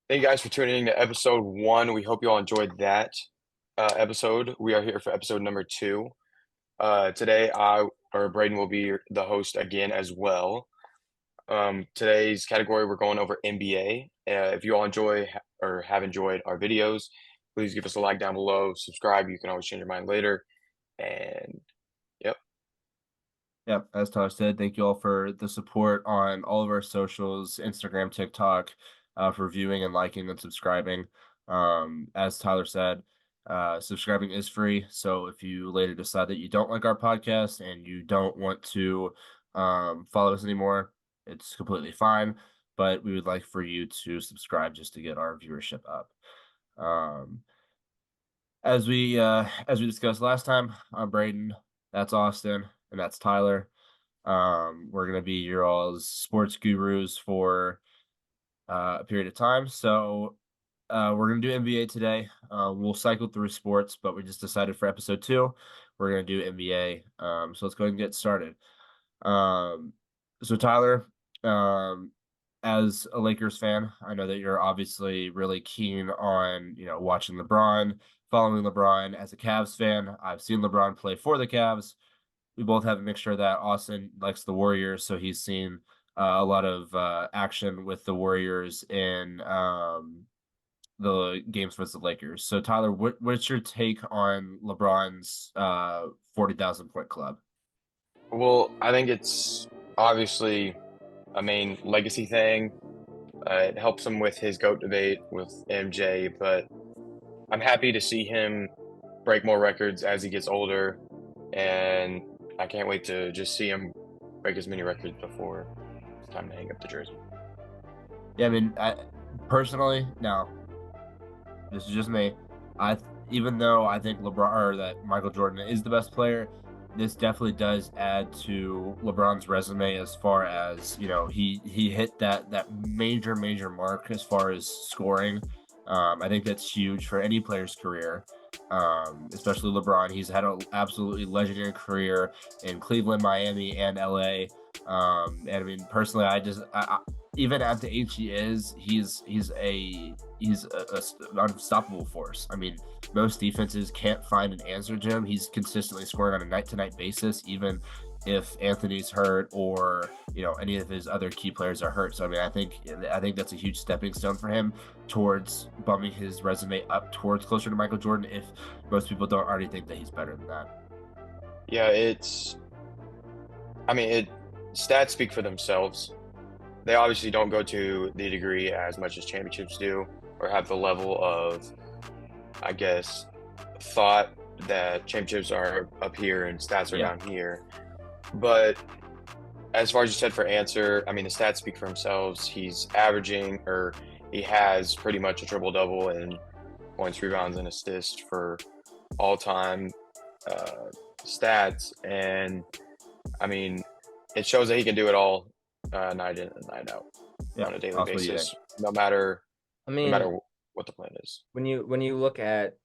Thank you guys for tuning in to episode 1. We hope you all enjoyed that episode. We are here for episode number 2. Today, Braden will be the host again as well. Today's category, we're going over NBA. If you all or have enjoyed our videos, please give us a like down below, subscribe. You can always change your mind later. And yep, Yep, as Tyler said, thank you all for the support on all of our socials, Instagram, TikTok, for viewing and liking and subscribing. As Tyler said, subscribing is free. So if you later decide that you don't like our podcast and you don't want to follow us anymore, it's completely fine. But we would like for you to subscribe just to get our viewership up. Um, as we discussed last time, I'm Braden, that's Austin, and that's Tyler. We're gonna be your all's sports gurus for a period of time. So we're gonna do NBA today. We'll cycle through sports, but we just decided for episode 2, we're gonna do NBA. So let's go ahead and get started. Um, so Tyler, um, as a Lakers fan, I know that you're obviously really keen on, watching LeBron, following LeBron. As a Cavs fan, I've seen LeBron play for the Cavs. We both have a mixture of that. Austin likes the Warriors, so he's seen a lot of action with the Warriors in the games versus the Lakers. So Tyler, what's your take on LeBron's 40,000 point club? well, I think it's obviously a main legacy thing. It helps him with his GOAT debate with MJ, but I'm happy to see him break more records as he gets older, and I can't wait to just see him break as many records before it's time to hang up the jersey. Yeah, I mean, personally, now this is just me. Even though I think LeBron or that Michael Jordan is the best player, this definitely does add to LeBron's resume as far as he hit that major mark as far as scoring. I think that's huge for any player's career, especially LeBron. He's had an absolutely legendary career in Cleveland, Miami, and LA. And I mean, personally, even at the age he is, he's a an unstoppable force. I mean, most defenses can't find an answer to him. He's consistently scoring on a night-to-night basis, even if Anthony's hurt or any of his other key players are hurt. So I mean, I think that's a huge stepping stone for him towards bumping his resume up towards closer to Michael Jordan. If most people don't already think that he's better than that. Yeah, I mean, stats speak for themselves. They obviously don't go to the degree as much as championships do, or have the level of, I guess, thought that championships are up here and stats are Yeah, down here. But as far as you said for answer, I mean, the stats speak for themselves. He's averaging, or he has pretty much a triple double in points, rebounds, and assists for all time uh, stats. And I mean, it shows that he can do it all night in and night out yeah. on a daily Also, you think? basis, no matter I no mean, matter what the plan is. when you look at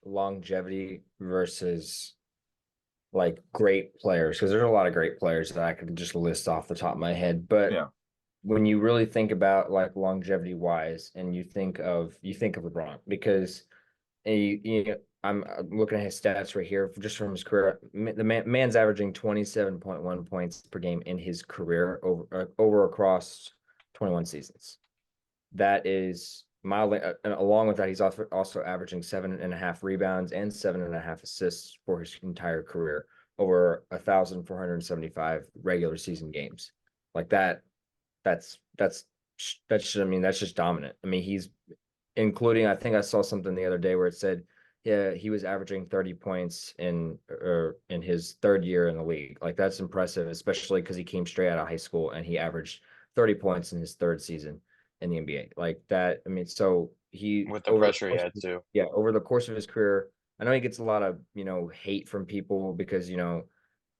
longevity versus like great players, because there's a lot of great players that I can just list off the top of my head, but Yeah, when you really think about like longevity wise, and you think of LeBron because I'm looking at his stats right here just from his career. The man's averaging 27.1 points per game in his career over across 21 seasons. That is mildly, and along with that, he's also averaging 7.5 rebounds and 7.5 assists for his entire career over 1,475 regular season games. Like that, I mean, that's just dominant. I mean, he's including, I think I saw something the other day where it said, yeah, he was averaging 30 points in his third year in the league. Like that's impressive, especially because he came straight out of high school and he averaged 30 points in his third season in the NBA. Like that, I mean, so he With the over the pressure he course had of, too. yeah, over the course of his career, I know he gets a lot of, hate from people because,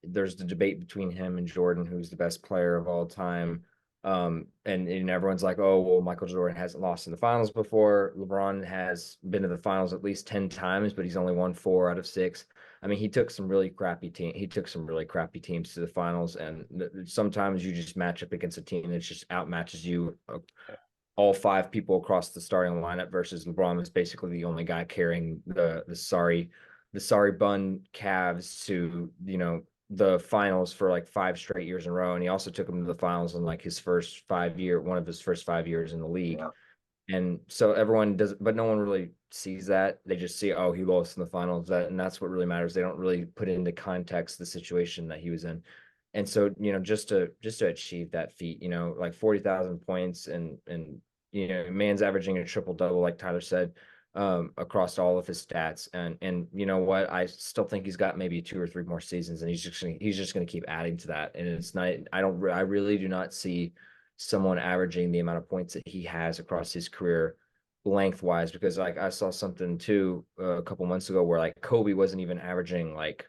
there's the debate between him and Jordan, who's the best player of all time. And everyone's like, oh, well, Michael Jordan hasn't lost in the finals before. LeBron has been to the finals at least 10 times, but he's only won 4 out of 6. I mean, he took some really crappy teams to the finals, and sometimes you just match up against a team that just outmatches you all five people across the starting lineup versus LeBron was basically the only guy carrying the sorry bun Cavs to, the finals for like 5 straight years in a row. And he also took them to the finals in like one of his first 5 years in the league. Yeah. And so everyone does, but no one really sees that. They just see, oh, he lost in the finals. And that's what really matters. They don't really put into context the situation that he was in. And so, just to achieve that feat, like 40,000 points and man's averaging a triple double, like Tyler said, across all of his stats. And you know what? I still think he's got maybe 2 or 3 more seasons, and he's just gonna keep adding to that. And it's not. I really do not see someone averaging the amount of points that he has across his career lengthwise, because like I saw something too a couple months ago where like Kobe wasn't even averaging like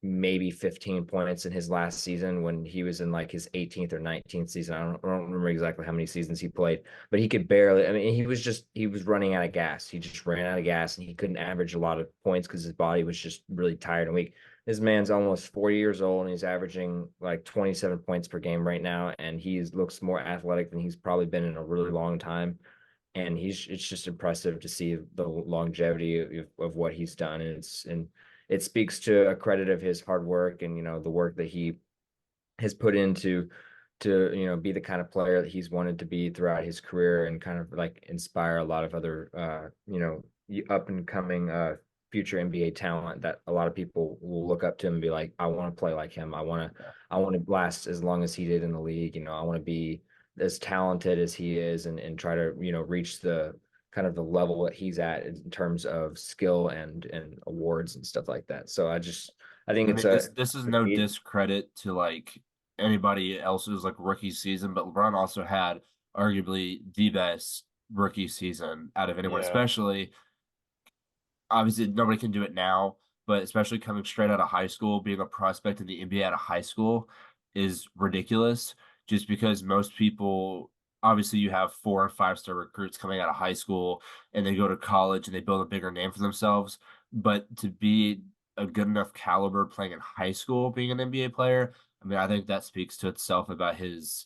maybe 15 points in his last season when he was in like his 18th or 19th season. I don't remember exactly how many seasons he played, but he could barely. I mean, he was running out of gas. He just ran out of gas, and he couldn't average a lot of points because his body was just really tired and weak. This man's almost 40 years old, and he's averaging like 27 points per game right now, and he looks more athletic than he's probably been in a really long time. And it's just impressive to see the longevity of what he's done, and it speaks to a credit of his hard work and the work that he has put into to be the kind of player that he's wanted to be throughout his career, and kind of like inspire a lot of other up and coming future NBA talent that a lot of people will look up to him and be like, I want to play like him. I want to last as long as he did in the league. I want to be as talented as he is, and try to reach the kind of the level that he's at in terms of skill and awards and stuff like that. So I think I it's mean, a this is no discredit to like anybody else's like rookie season, but LeBron also had arguably the best rookie season out of anyone, Yeah. especially obviously nobody can do it now, but especially coming straight out of high school, being a prospect in the NBA out of high school is ridiculous. Just because most people, obviously, you have 4 and 5 star recruits coming out of high school and they go to college and they build a bigger name for themselves. But to be a good enough caliber playing in high school, being an NBA player, I mean, I think that speaks to itself about his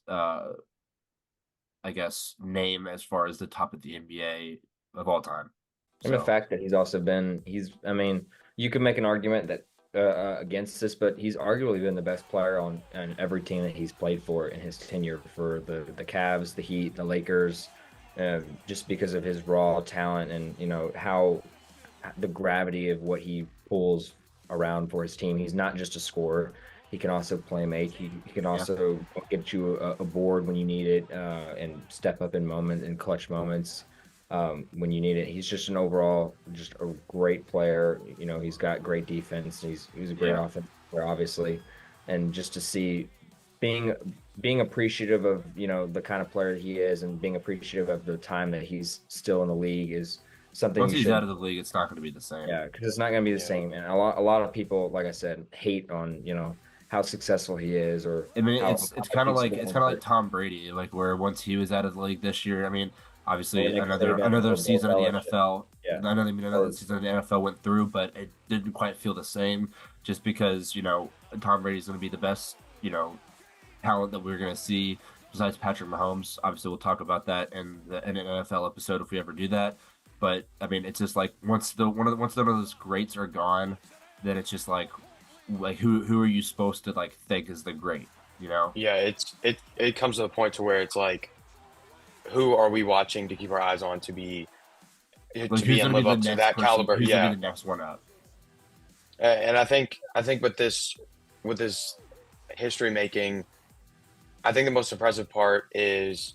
I guess name as far as the top of the NBA of all time. And the So. fact that I mean, you could make an argument that against this, but he's arguably been the best player on every team that he's played for in his tenure for the Cavs, the Heat, the Lakers, just because of his raw talent and how the gravity of what he pulls around for his team. He's not just a scorer. He can also play make. He can Yeah. also get you a board when you need it, and step up in clutch moments when you need it. He's just an overall, just a great player. He's got great defense. He's a great Yeah. offense player, obviously, and just to see being being appreciative of the kind of player that he is, and being appreciative of the time that he's still in the league is something Once you he's should. out of the league, it's not going to be the same. Yeah, because it's not going to be the Yeah. same. And a lot of people, like I said, hate on how successful he is, or I mean, how it's much kind of he's like it's won, kind of like but Tom Brady, like where once he was out of the league this year. I mean, or obviously Nick another Saban another or Bill season of the Belichick. NFL. Yeah, Another or season of the NFL went through, but it didn't quite feel the same. Just because Tom Brady's going to be the best talent that we're going to see besides Patrick Mahomes. Obviously, we'll talk about that in an NFL episode if we ever do that. But I mean, it's just like once one of those greats are gone, then it's just like who are you supposed to like think is the great? You know? Yeah, it comes to the point to where it's like, who are we watching to keep our eyes on Like to be who's and gonna be live the up to next that person? caliber? Who's gonna be Yeah. the next one up? And I think with this history making, I think the most impressive part is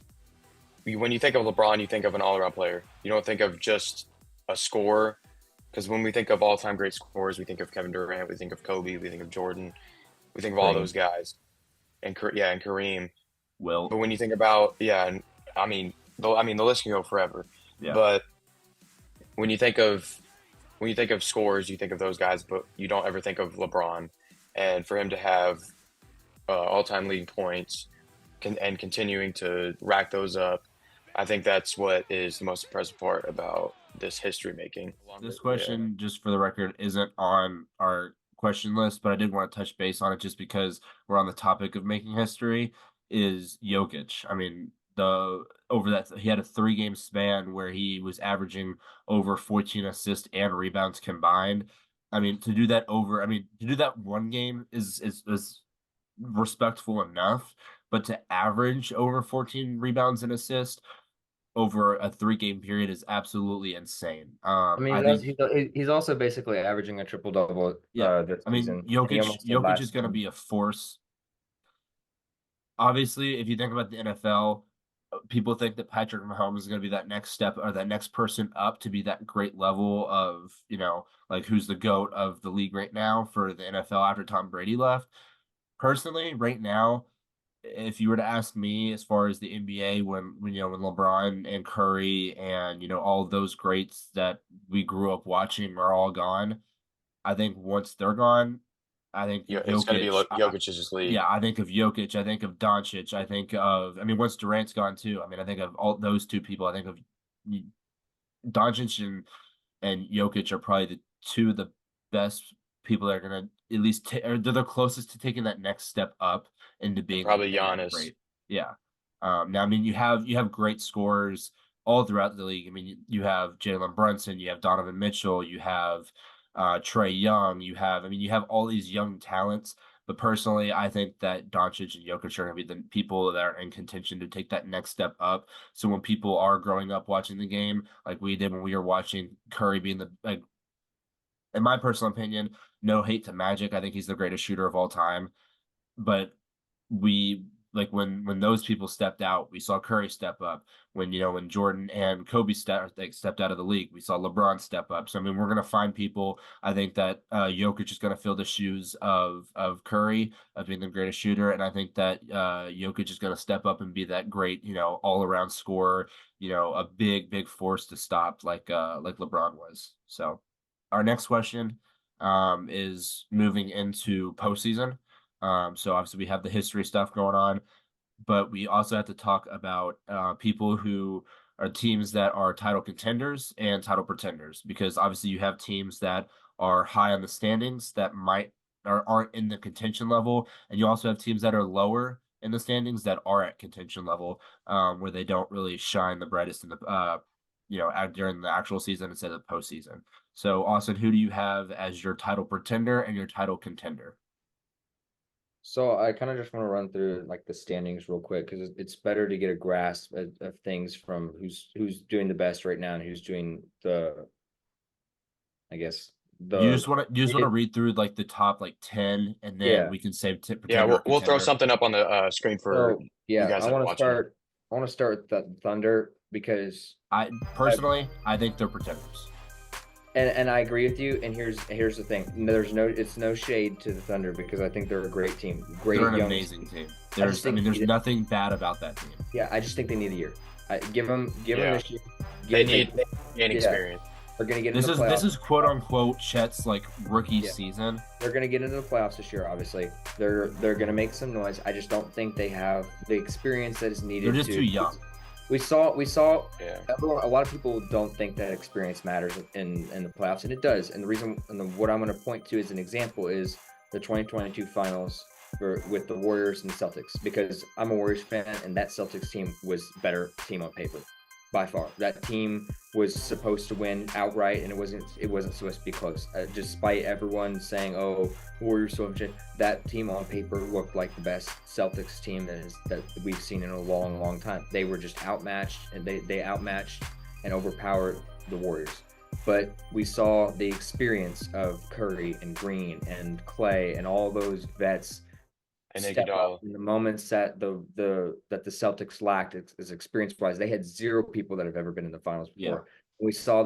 when you think of LeBron, you think of an all-around player. You don't think of just a scorer, because when we think of all-time great scorers, we think of Kevin Durant, we think of Kobe, we think of Jordan, we think of all Kareem. those guys, and yeah, and Kareem. Will. But when you think about, yeah, and I mean the list can go forever. Yeah. But when you think of scores, you think of those guys, but you don't ever think of LeBron. And for him to have all-time league points and continuing to rack those up, I think that's what is the most impressive part about this history making. This Yeah. question, just for the record, isn't on our question list, but I did want to touch base on it just because we're on the topic of making history. Is Jokic? I mean, he had a 3-game span where he was averaging over 14 assists and rebounds combined. I mean, to do that one game is respectful enough, but to average over 14 rebounds and assists over a 3-game period is absolutely insane. I mean, I think he's also basically averaging a triple double yeah. this I mean, season. And he almost did Jokic is last going to season. be a force. Obviously, if you think about the NFL, people think that Patrick Mahomes is going to be that next step or that next person up to be that great level of, like who's the GOAT of the league right now for the NFL after Tom Brady left. Personally, right now, if you were to ask me as far as the NBA when LeBron and Curry and all of those greats that we grew up watching are all gone, I think once they're gone, I think Yeah, it's going to be Jokic. Jokic's league. Yeah, I think of Jokic. I think of Doncic. I think of. I mean, once Durant's gone too. I mean, I think of all those two people. I think of Doncic and Jokic are probably the two of the best people that are gonna at least or they're the closest to taking that next step up into And being like probably that Giannis. great. Yeah. Now I mean you have great scorers all throughout the league. I mean you have Jalen Brunson, you have Donovan Mitchell, you have Trae Young, you have all these young talents. But personally, I think that Doncic and Jokic are going to be the people that are in contention to take that next step up. So when people are growing up watching the game, like we did when we were watching Curry being in my personal opinion, no hate to Magic. I think he's the greatest shooter of all time. But we like when those people stepped out, we saw Curry step up. When Jordan and Kobe stepped out of the league, we saw LeBron step up. So I mean, we're gonna find people. I think that Jokic is gonna fill the shoes of Curry of being the greatest shooter, and I think that Jokic is gonna step up and be that great all around scorer. A big force to stop like LeBron was. So our next question is moving into postseason. So obviously we have the history stuff going on, but we also have to talk about people who are teams that are title contenders and title pretenders, because obviously you have teams that are high on the standings that might or aren't in the contention level, and you also have teams that are lower in the standings that are at contention level, where they don't really shine the brightest in the during the actual season instead of the postseason. So Austin, who do you have as your title pretender and your title contender? So I kind of just want to run through like the standings real quick because it's better to get a grasp of things from who's doing the best right now and who's doing I guess You just want to read through like the top like 10, and then yeah. we can say Yeah, pretender or we'll throw contender. something up on the screen for So you yeah, guys that are watching. I want to start with the Thunder because I I, personally, I think they're pretenders. and I agree with you. And here's the thing. It's no shade to the Thunder because I think they're a great team, great They're an young amazing team. I just think There's nothing bad about that team. yeah, I just think they need a year. Give them Yeah. this year. They Give them need gain yeah, experience. they're gonna get This into the is playoffs. quote unquote Chet's like rookie Yeah. season. They're gonna get into the playoffs this year. Obviously, they're gonna make some noise. I just don't think they have the experience that is needed. They're just too young. We saw. Yeah. A lot of people don't think that experience matters in the playoffs, and it does. And the reason, what I'm going to point to as an example is the 2022 finals with the Warriors and the Celtics, because I'm a Warriors fan, and that Celtics team was better team on paper by far. That team was supposed to win outright, and it wasn't supposed to be close. Despite everyone saying, "Oh, Warriors so much," that team on paper looked like the best Celtics team that we've seen in a long time. They were just outmatched, and they outmatched and overpowered the Warriors. But we saw the experience of Curry and Green and Clay and all those vets And step up in the moments that the Celtics lacked as experience wise. They had zero people that have ever been in the finals Yeah. before. We saw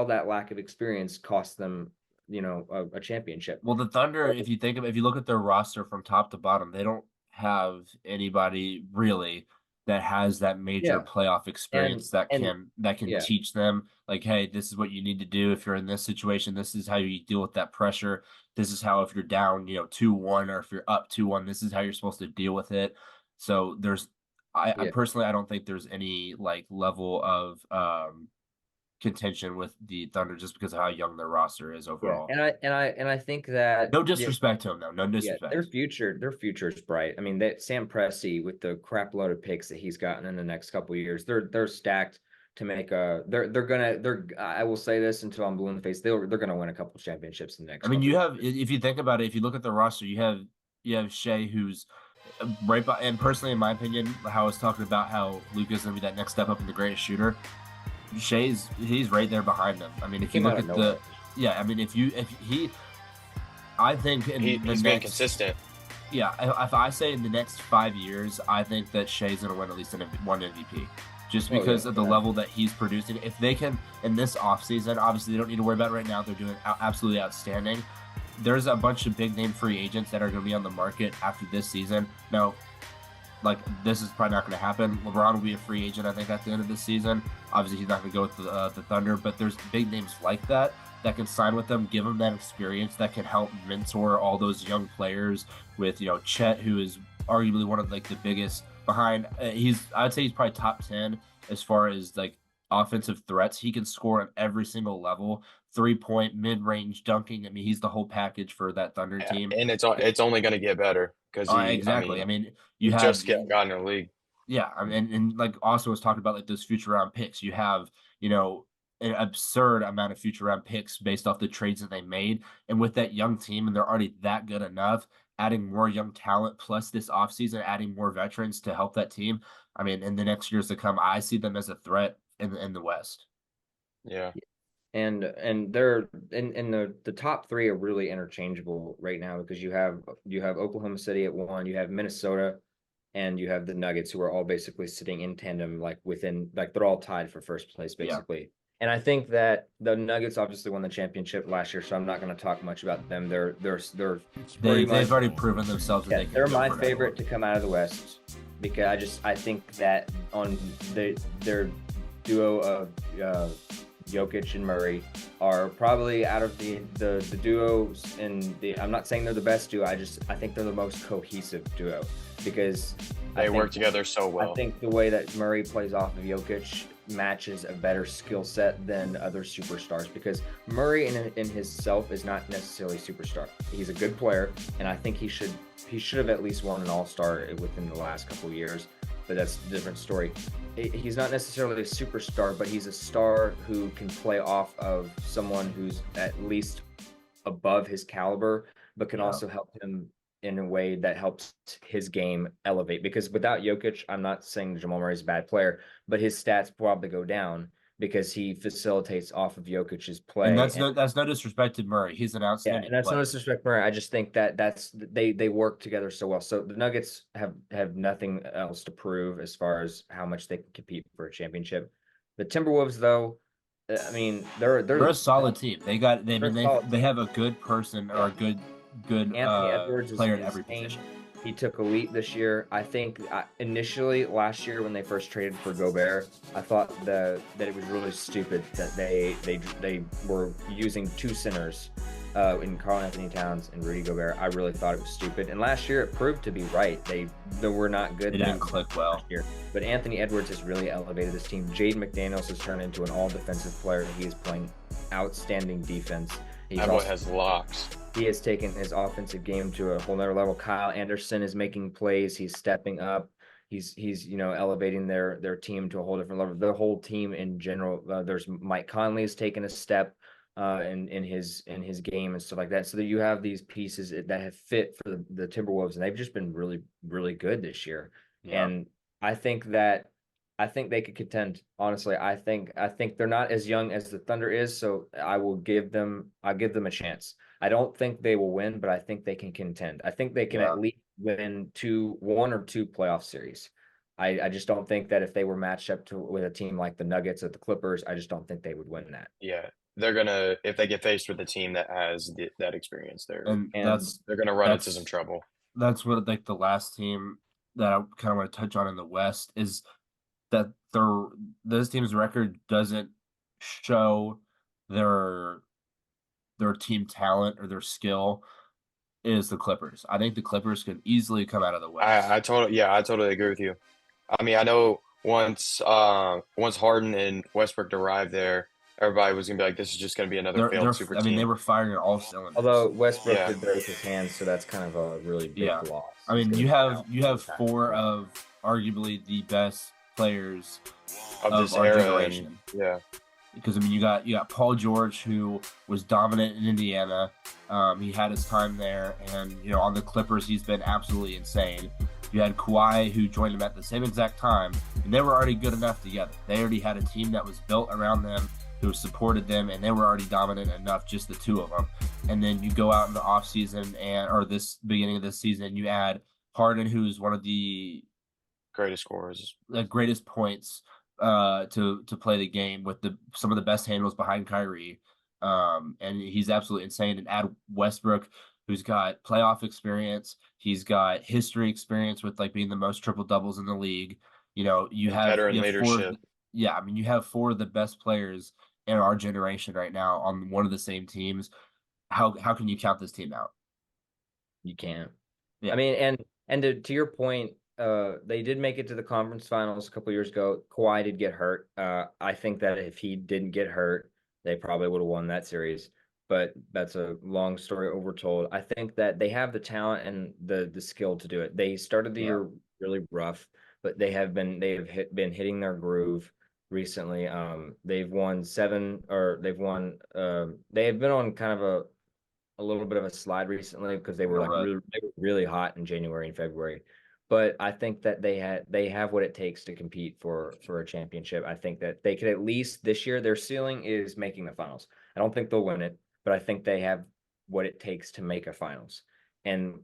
that lack of experience cost them, a championship. Well, the Thunder, if you look at their roster from top to bottom, they don't have anybody really that has that major Yeah. playoff experience that and can yeah, teach them like, hey, this is what you need to do if you're in this situation. This is how you deal with that pressure. This is how if you're down, 2-1, or if you're up 2-1, this is how you're supposed to deal with it. So I yeah, personally I don't think there's any like level of contention with the Thunder just because of how young their roster is overall. And I think that No disrespect to them though. No yeah, disrespect. their future is bright. I mean, that Sam Presti with the crap load of picks that he's gotten in the next couple of years, they're stacked to make a. They're. I will say this until I'm blue in the face. They're gonna win a couple championships in the next. I mean, couple you of have if you think about it, if you look at the roster, you have Shea who's right by, and personally, in my opinion, how I was talking about how Luka's gonna be that next step up in the greatest shooter. He's right there behind them. I mean, if you look at the I mean, if he, I think he's being consistent. Yeah, if I say in the next 5 years, I think that Shea's going to win at least one MVP, just because of the level that he's producing. If they can in this offseason, obviously they don't need to worry about it right now. They're doing absolutely outstanding. There's a bunch of big name free agents that are going to be on the market after this season. Now, like this is probably not going to happen. LeBron will be a free agent, I think, at the end of this season. Obviously, he's not going to go with the Thunder, but there's big names like that can sign with them, give them that experience that can help mentor all those young players. With Chet, who is arguably one of like the biggest behind. I'd say he's probably top 10 as far as like offensive threats. He can score on every single level, 3-point, mid-range, dunking. I mean, he's the whole package for that Thunder team, and it's only going to get better because exactly. I mean, you just got in the league. Yeah, I mean, and like Austin was talking about, like those future round picks. You have an absurd amount of future round picks based off the trades that they made, and with that young team, and they're already that good enough. Adding more young talent plus this offseason, adding more veterans to help that team. I mean, in the next years to come, I see them as a threat in the West. Yeah. And they're in the top three are really interchangeable right now because you have Oklahoma City at 1, you have Minnesota, and you have the Nuggets, who are all basically sitting in tandem, like they're all tied for first place basically. Yeah. And I think that the Nuggets obviously won the championship last year, so I'm not going to talk much about them. They've already proven themselves. Yeah, they're my favorite to come out of the West because I think that on their duo of Jokic and Murray are probably out of the duos, and I'm not saying they're the best duo. I think they're the most cohesive duo because they work together so well. I think the way that Murray plays off of Jokic matches a better skill set than other superstars because Murray in himself is not necessarily a superstar. He's a good player, and I think he should have at least won an All-Star within the last couple of years, but that's a different story. He's not necessarily a superstar, but he's a star who can play off of someone who's at least above his caliber, but can also help him in a way that helps his game elevate. Because without Jokic, I'm not saying Jamal Murray's a bad player, but his stats probably go down because he facilitates off of Jokic's play. And that's no disrespect to Murray. He's an outstanding and that's player. No disrespect to Murray. I just think that they work together so well. So the Nuggets have nothing else to prove as far as how much they can compete for a championship. The Timberwolves, though, I mean, they're a solid team. They have a good person or a good Anthony Edwards player at every position. He took a leap this year. I think initially last year when they first traded for Gobert, I thought that it was really stupid that they were using two centers in Karl-Anthony Towns and Rudy Gobert. I really thought it was stupid. And last year it proved to be right. They were not good. It didn't click well last year. But Anthony Edwards has really elevated this team. Jaden McDaniels has turned into an all-defensive player. He is playing outstanding defense. That boy has locks. He has taken his offensive game to a whole nother level. Kyle Anderson is making plays. He's stepping up. He's elevating their team to a whole different level. The whole team in general. There's Mike Conley has taken a step in his game and stuff like that. So that you have these pieces that have fit for the Timberwolves, and they've just been really, really good this year. Yeah. And I think they could contend. Honestly, I think they're not as young as the Thunder is, so I'll give them a chance. I don't think they will win, but I think they can contend. I think they can at least win one or two playoff series. I just don't think that if they were matched up with a team like the Nuggets or the Clippers, I just don't think they would win that. Yeah, they're gonna, if they get faced with a team that has that experience, they're gonna run into some trouble. That's what the last team that I kind of want to touch on in the West is that this team's record doesn't show their team talent or their skill is the Clippers. I think the Clippers could easily come out of the West. I totally agree with you. I mean, I know once Harden and Westbrook arrived there, everybody was gonna be like, this is just gonna be another failed super I mean, they team. were firing on all cylinders. Although Westbrook Yeah. did break his hand, so that's kind of a really big Yeah. loss. I He's mean, going to you be have out you all have the time. four of arguably the best players Of of this our era, and generation. yeah, Because I mean, you got Paul George, who was dominant in Indiana. He had his time there, and on the Clippers, he's been absolutely insane. You had Kawhi, who joined him at the same exact time, and they were already good enough together. They already had a team that was built around them, who supported them, and they were already dominant enough, just the two of them. And then you go out in the offseason or this beginning of this season, you add Harden, who's one of greatest scorers. the greatest points to play the game with some of the best handles behind Kyrie. And he's absolutely insane. And add Westbrook, who's got playoff experience. He's got history experience with like being the most triple doubles in the league. You And have veteran leadership. yeah, I mean, you have four of the best players in our generation right now on one of the same teams. How can you count this team out? You can't. I Yeah. mean, and to your point, they did make it to the conference finals a couple years ago. Kawhi did get hurt. I think that if he didn't get hurt, they probably would have won that series. But that's a long story overtold. I think that they have the talent and the skill to do it. They started the Yeah. year really rough, but been hitting their groove recently. They've won seven, or they've won. They have been on kind of a little bit of a slide recently because A little bit. they were really hot in January and February. But I think that they have what it takes to compete for a championship. I think that they could, at least this year, their ceiling is making the finals. I don't think they'll win it, but I think they have what it takes to make a finals. And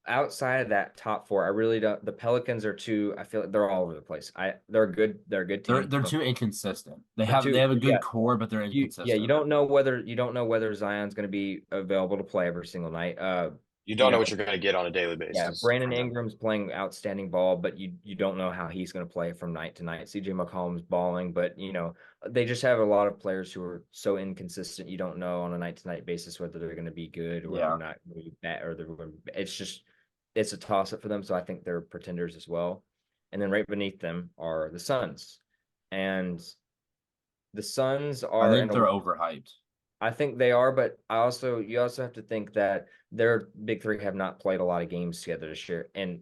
outside of that top four, I really don't. The Pelicans are too. I feel like they're all over the place. They're a good They're team, they're but too inconsistent. They they're have they too. have a Yeah, good core, but they're you inconsistent. don't know whether Zion's going to be available to play every single night. You You don't know what know, you're gonna get on a daily yeah, basis Brandon from him. Ingram's playing outstanding ball, but you don't know how he's going to play from night to night. CJ McCollum's balling, but they just have a lot of players who are so inconsistent. You don't know on a night to night basis whether they're going to be good or they're Yeah. not going to be bad, or it's a toss up for them. So I think they're pretenders as well. And then right beneath them are the Suns, and the Suns I are think in a they're overhyped. I think they are, but you also have to think that their big three have not played a lot of games together this year. And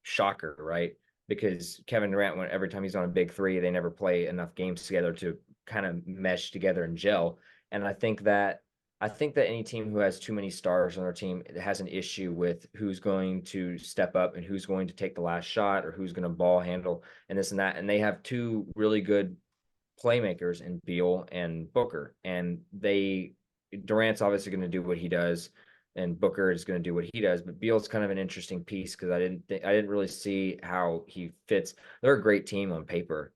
shocker, right? Because Kevin Durant, when every time he's on a big three, they never play enough games together to kind of mesh together and gel. And I think that any team who has too many stars on their team has an issue with who's going to step up and who's going to take the last shot or who's going to ball handle and this and that. And they have two really good playmakers in Beal and Booker, and Durant's obviously going to do what he does, and Booker is going to do what he does. But Beal's kind of an interesting piece because I didn't really see how he fits. They're a great team on paper,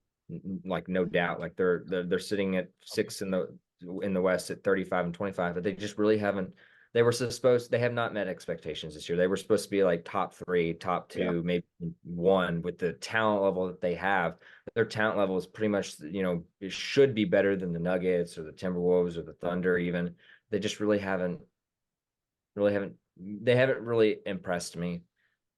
like no doubt. Like they're sitting at six in the West at 35 and 25, but they just really haven't. They have not met expectations this year. They were supposed to be like top three, top Yeah. two, maybe one with the talent level that they have. Their talent level is pretty much, it should be better than the Nuggets or the Timberwolves or the Thunder even. They just they haven't really impressed me.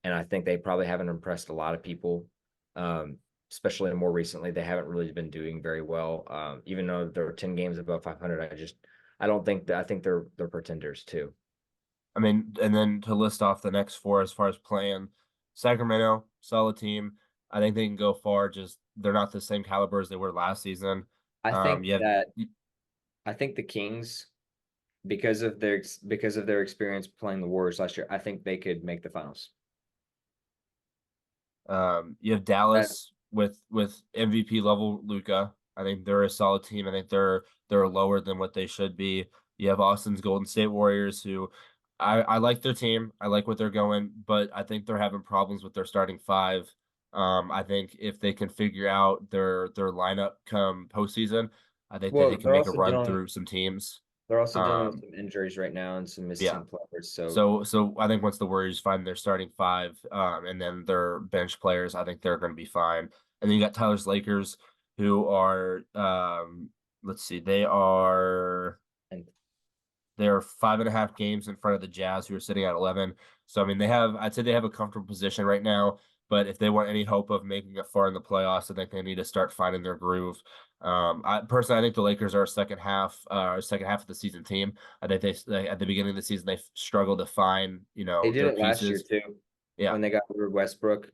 And I think they probably haven't impressed a lot of people. Um, Especially more recently, they haven't really been doing very well. Even though they're 10 games above 500, I don't think that I think they're pretenders too. I mean, and then to list off the next four as far as playing, Sacramento, solid team. I think they can go far. Just they're not the same caliber as they were last season. I think You have that I think the Kings, because of their experience playing the Warriors last year, I think they could make the finals. you have That Dallas with MVP level Luca. I think they're a solid team. I think they're lower than what they should be. You have Austin's Golden State Warriors, who I like their team. I like what they're going, but I think they're having problems with their starting five. I think if they can figure out their lineup come postseason, I think that they well, can make a run through some teams. they're also dealing with Um, some injuries right now and some yeah. missing players. So So I think once the Warriors find their starting five, and then their bench players, I think they're going to be fine. And then you got Tyler's Lakers, who are let's see, and they're 5.5 games in front of the Jazz, who are sitting at 11. So I mean, I'd say they have a comfortable position right now. But if they want any hope of making it far in the playoffs, I think they need to start finding their groove. I personally, I think the Lakers are a second half of the season team. I think they at the beginning of the season they struggled to find They did their it last year pieces. too. Yeah, When they got rid of Westbrook,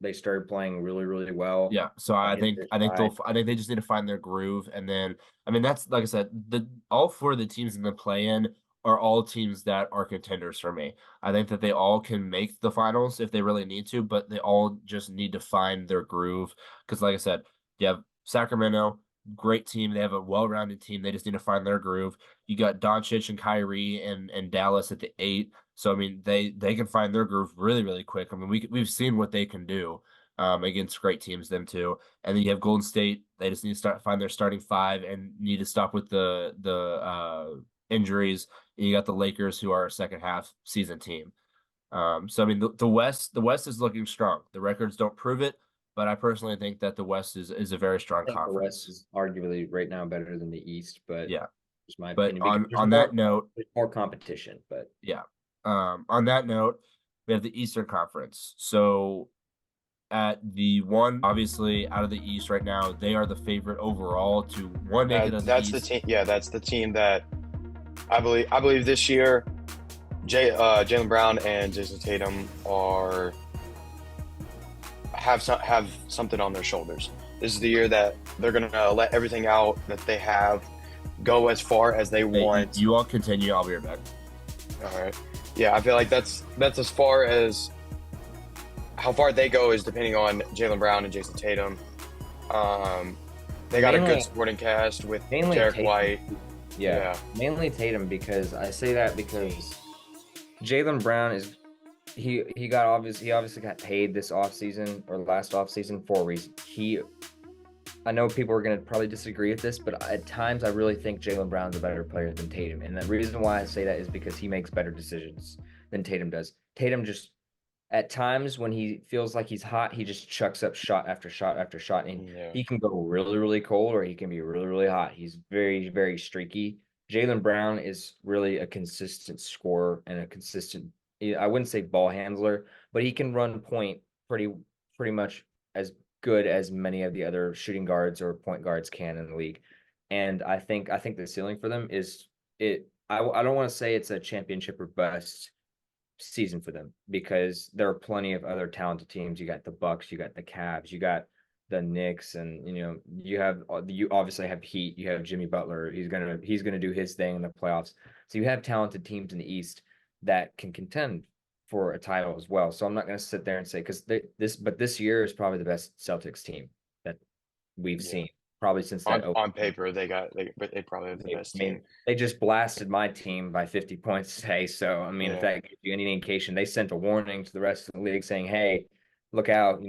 they started playing really, really well. yeah. So I Hit think their I think stride. I think they just need to find their groove, and then I mean that's like I said, the all four of the teams in the play-in are all teams that are contenders for me. I think that they all can make the finals if they really need to, but they all just need to find their groove. Because like I said, you have Sacramento, great team. They have a well-rounded team. They just need to find their groove. You got Doncic and Kyrie and Dallas at the 8. So I mean they can find their groove really really quick. I mean we've seen what they can do against great teams, them too. And then you have Golden State. They just need to find their starting five and need to stop with the injuries. And you got the Lakers, who are a second half season team. So I mean, the West is looking strong. The records don't prove it, but I personally think that the West is a very strong I think the West conference. is arguably right now better than the East, but Yeah, it's my but opinion because on that note, there's more competition. But yeah. On that note, we have the Eastern Conference. So at the one, obviously out of the East right now, they are the favorite overall to one make it of the That's the East. team. Yeah, that's the team that I believe this year, Jaylen Brown and Jason Tatum have something on their shoulders. This is the year that they're gonna let everything out that they have, go as far as they Hey, want. you all continue. I'll be right back. All right. Yeah, I feel like that's as far as how far they go is depending on Jaylen Brown and Jason Tatum. They got a mainly, good supporting cast with mainly Derek Tatum. White. Yeah, mainly Tatum because I say that because Jaylen Brown is he obviously got paid this offseason or last offseason for a reason. I know people are going to probably disagree with this, but at times I really think Jaylen Brown's a better player than Tatum. And the reason why I say that is because he makes better decisions than Tatum does. Tatum just, at times when he feels like he's hot, he just chucks up shot after shot after shot. And Yeah. he can go really, really cold or he can be really, really hot. He's very, very streaky. Jaylen Brown is really a consistent scorer and a consistent, I wouldn't say ball handler, but he can run point pretty much as good as many of the other shooting guards or point guards can in the league. And I think the ceiling for them is it. I don't want to say it's a championship or bust season for them because there are plenty of other talented teams. You got the Bucks, you got the Cavs, you got the Knicks, and you obviously have Heat. You have Jimmy Butler. He's gonna do his thing in the playoffs. So you have talented teams in the East that can contend for a title as well. So I'm not gonna sit there and say because this year is probably the best Celtics team that we've Yeah. seen probably since that. On paper, they probably have the I best mean, team. they just blasted my team by 50 points today. So, I mean, if Yeah. that gives you any indication, they sent a warning to the rest of the league saying, "Hey, look out!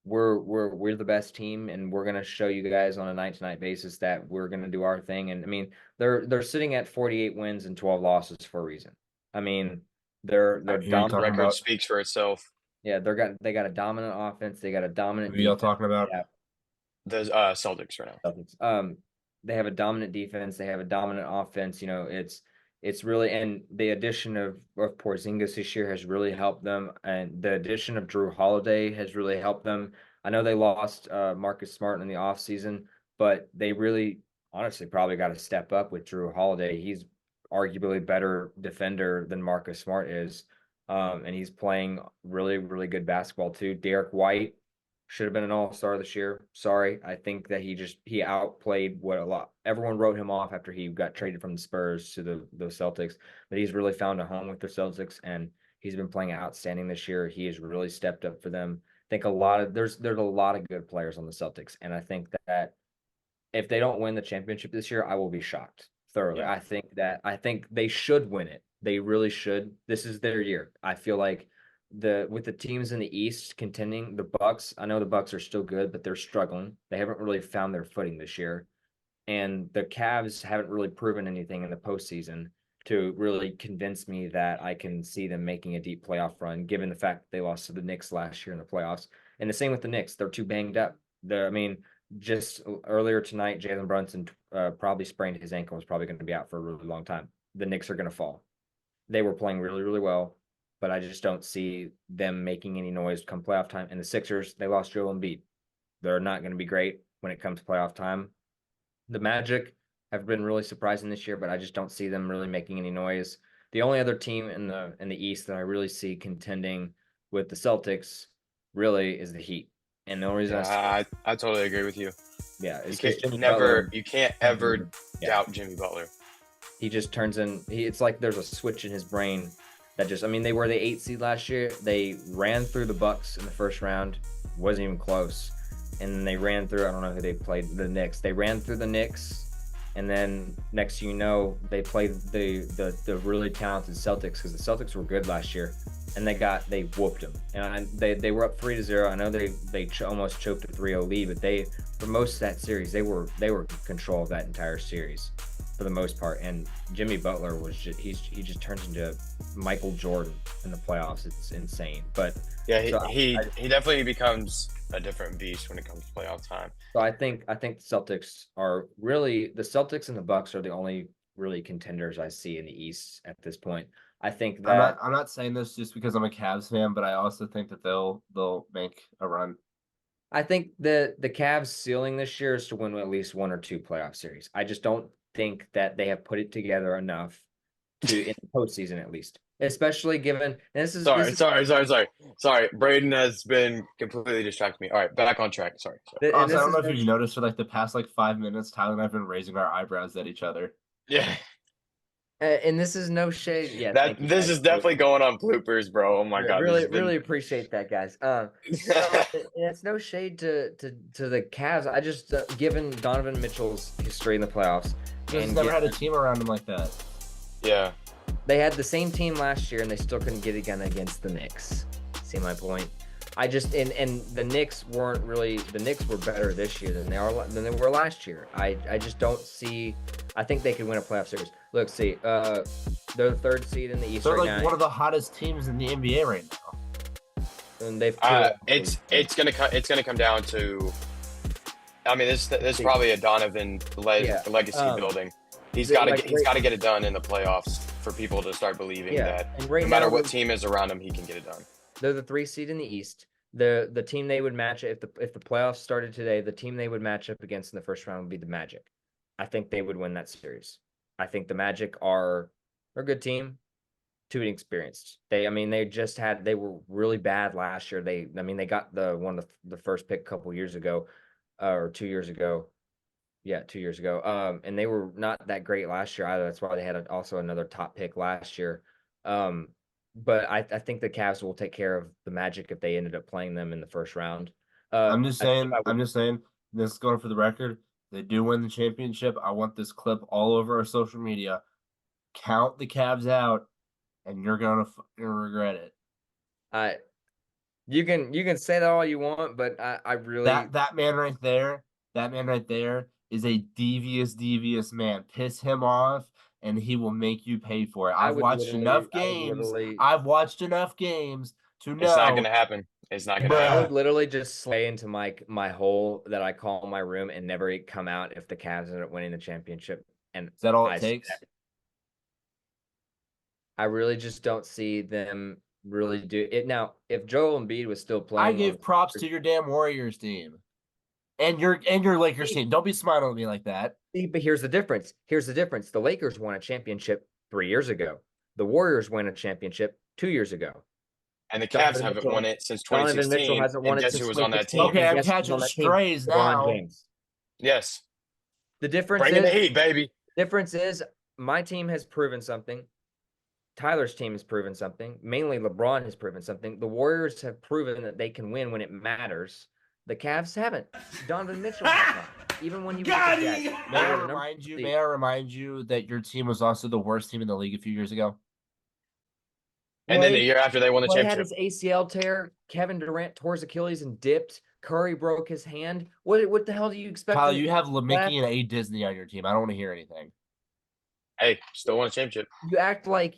We're the best team, and we're gonna show you guys on a night-to-night basis that we're gonna do our thing." And I mean, they're sitting at 48 wins and 12 losses for a reason. I mean, they're Who are you talking Record about? speaks for itself. yeah, they got a dominant offense, they got a dominant Who are y'all defense. talking about? Yeah, The Celtics right now. Celtics. They have a dominant defense. They have a dominant offense. It's really and the addition of Porzingis this year has really helped them, and the addition of Drew Holiday has really helped them. I know they lost Marcus Smart in the offseason, but they really, honestly, probably got to step up with Drew Holiday. He's arguably better defender than Marcus Smart is, and he's playing really, really good basketball too. Derek White should have been an all-star this year. Sorry. I think that he outplayed what a lot everyone wrote him off after he got traded from the Spurs to the Celtics, but he's really found a home with the Celtics and he's been playing outstanding this year. He has really stepped up for them. I think there's a lot of good players on the Celtics, and I think that if they don't win the championship this year, I will be shocked thoroughly. Yeah. I think they should win it. They really should. This is their year. I feel like with the teams in the East contending, the Bucks, I know the Bucks are still good, but they're struggling. They haven't really found their footing this year. And the Cavs haven't really proven anything in the postseason to really convince me that I can see them making a deep playoff run, given the fact that they lost to the Knicks last year in the playoffs. And the same with the Knicks. They're too banged up. I mean, just earlier tonight, Jalen Brunson probably sprained his ankle. Is probably going to be out for a really long time. The Knicks are going to fall. They were playing really, really well. but I just don't see them making any noise come playoff time. And the Sixers, they lost Joel Embiid. They're not going to be great when it comes to playoff time. The Magic have been really surprising this year, but I just don't see them really making any noise. The only other team in the East that I really see contending with the Celtics really is the Heat. And the only reason I totally agree with you. yeah, You it's can't because Jimmy Butler, you can't ever yeah, doubt Jimmy Butler. he just turns in. It's like there's a switch in his brain that just. I mean, they were the 8th seed last year. They ran through the Bucks in the first round, wasn't even close, and then they ran through. I don't know who they played. The Knicks. They ran through the Knicks. And then next thing you know, they played the really talented Celtics because the Celtics were good last year, and they whooped them. And they were up 3-0. I know they almost choked a 3-0 lead, but they for most of that series they were in control of that entire series for the most part. And Jimmy Butler was he just turns into Michael Jordan in the playoffs. It's insane. But yeah, he definitely becomes a different beast when it comes to playoff time. So I think the Celtics and the Bucks are the only really contenders I see in the East at this point. I think that I'm not saying this just because I'm a Cavs fan, but I also think that they'll make a run. I think the Cavs' ceiling this year is to win at least 1 or 2 playoff series. I just don't think that they have put it together enough to in the postseason at least. Especially given Sorry. Braden has been completely distracting me. All right, back on track. Sorry. Also, I don't know if you've noticed for like the past 5 minutes, Tyler and I've been raising our eyebrows at each other. Yeah. And this is no shade. Yeah, this is definitely going on bloopers, bro. Oh my god. Really appreciate that, guys. It's no shade to the Cavs. I just given Donovan Mitchell's history in the playoffs, He's never had a team around him like that. Yeah. They had the same team last year, and they still couldn't get it done against the Knicks. See my point? I just and the Knicks weren't really. The Knicks were better this year than they were last year. I just don't see. I think they could win a playoff series. Look, see, they're the 3rd seed in the East. They're right like now. one of the hottest teams in the NBA right now. And they've. It's gonna come down to. I mean, this is probably a Donovan legacy building. He's got to get it done in the playoffs for people to start believing that no matter what team is around him, he can get it done. They're the 3 seed in the East. The team they would match if the playoffs started today, the team they would match up against in the first round would be the Magic. I think they would win that series. I think the Magic are a good team, too inexperienced. They were really bad last year. They got the first pick a couple years ago, or 2 years ago. Yeah, 2 years ago. And they were not that great last year either. That's why they had also another top pick last year. But I think the Cavs will take care of the Magic if they ended up playing them in the first round. I'm just saying. This is going for the record. They do win the championship. I want this clip all over our social media. Count the Cavs out, and you're gonna regret it. You can say that all you want, but I really that man right there. That man right there is a devious man. Piss him off, and he will make you pay for it. I've watched enough games to know it's not gonna happen. It's not gonna happen. I would literally just slay into my hole that I call my room and never come out if the Cavs end up winning the championship. And is that all it takes? I really just don't see them really do it. Now, if Joel Embiid was still playing, I give props to your damn Warriors team. And your Lakers team. Don't be smiling at me like that. But here's the difference. The Lakers won a championship 3 years ago. The Warriors won a championship 2 years ago. And the Cavs haven't won it since 2016. Donovan Mitchell hasn't won it since who was on that team? Okay, I'm catching strays now. James. Yes. The difference Bring in the heat, baby. Difference is my team has proven something. Tyler's team has proven something. Mainly LeBron has proven something. The Warriors have proven that they can win when it matters. The Cavs haven't. Donovan Mitchell has not. Even when he was May I remind you that your team was also the worst team in the league a few years ago? And then the year after they won the championship. Had his ACL tear. Kevin Durant tore his Achilles and dipped. Curry broke his hand. What the hell do you expect? Kyle, you have LeMickey and A. Disney on your team. I don't want to hear anything. Hey, still won a championship. You act like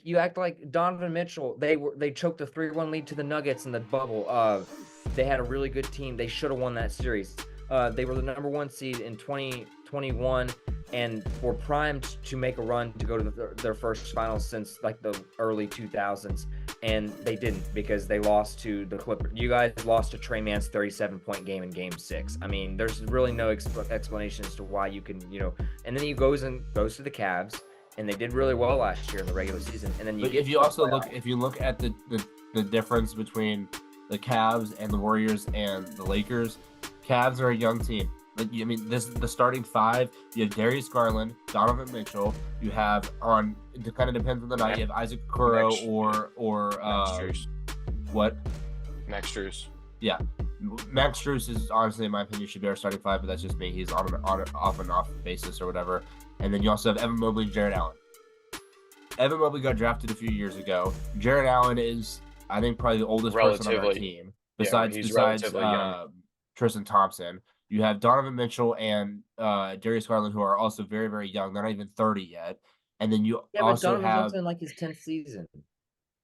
Donovan Mitchell. They choked a 3-1 lead to the Nuggets in the bubble. They had a really good team. They should have won that series. They were the number 1 seed in 2021 and were primed to make a run to go to their first finals since like the early 2000s, and they didn't because they lost to the Clippers. You guys lost to Trey Man's 37-point game in Game 6. I mean, there's really no explanation as to why you can, and then he goes to the Cavs, and they did really well last year in the regular season. And then if you look at the difference between the Cavs and the Warriors and the Lakers, Cavs are a young team. Like, I mean, the starting five. You have Darius Garland, Donovan Mitchell. You have it kind of depends on the night. You have Isaac Okoro or Max Strus. What? Max Strus. Yeah, Max Strus is honestly, in my opinion, should be our starting five, but that's just me. He's on off and off basis or whatever. And then you also have Evan Mobley and Jarrett Allen. Evan Mobley got drafted a few years ago. Jarrett Allen is, I think, probably the oldest person on our team besides Tristan Thompson. You have Donovan Mitchell and Darius Garland, who are also very, very young. They're not even 30 yet. And then you also Donovan's in like his 10th season.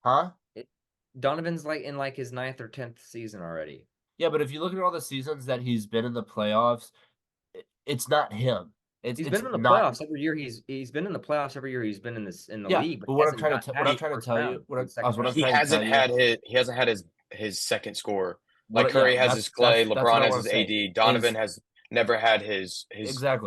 Huh? Donovan's like in like his 9th or 10th season already. Yeah, but if you look at all the seasons that he's been in the playoffs, it's not him. He's been in the playoffs every year. He's been in the playoffs every year. He's been in the league. But what I'm trying to tell you, he hasn't had his second score. Like Curry has his Clay, LeBron has his AD. Donovan has never had his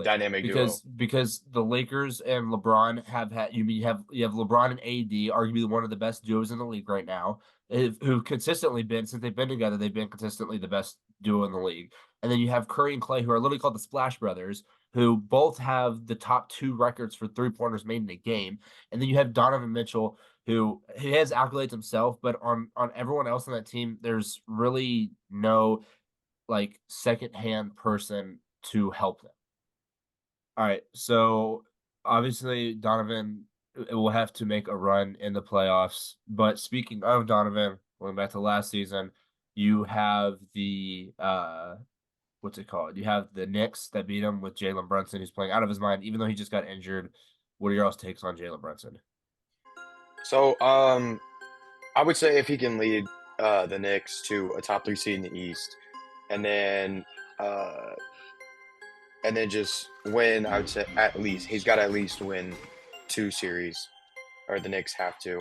dynamic duo. Because the Lakers and LeBron have had you have LeBron and AD, arguably one of the best duos in the league right now, who've consistently been, since they've been together, they've been consistently the best duo in the league. And then you have Curry and Clay, who are literally called the Splash Brothers, who both have the top 2 records for 3-pointers made in a game. And then you have Donovan Mitchell, who he has accolades himself, but on everyone else on that team, there's really no like secondhand person to help them. All right, so obviously Donovan will have to make a run in the playoffs. But speaking of Donovan, going back to last season, you have the what's it called? You have the Knicks that beat him with Jalen Brunson, who's playing out of his mind, even though he just got injured. What are your all's takes on Jalen Brunson? So, I would say if he can lead the Knicks to a top 3 seed in the East, and then just win, I would say he's got to at least win 2 series, or the Knicks have to,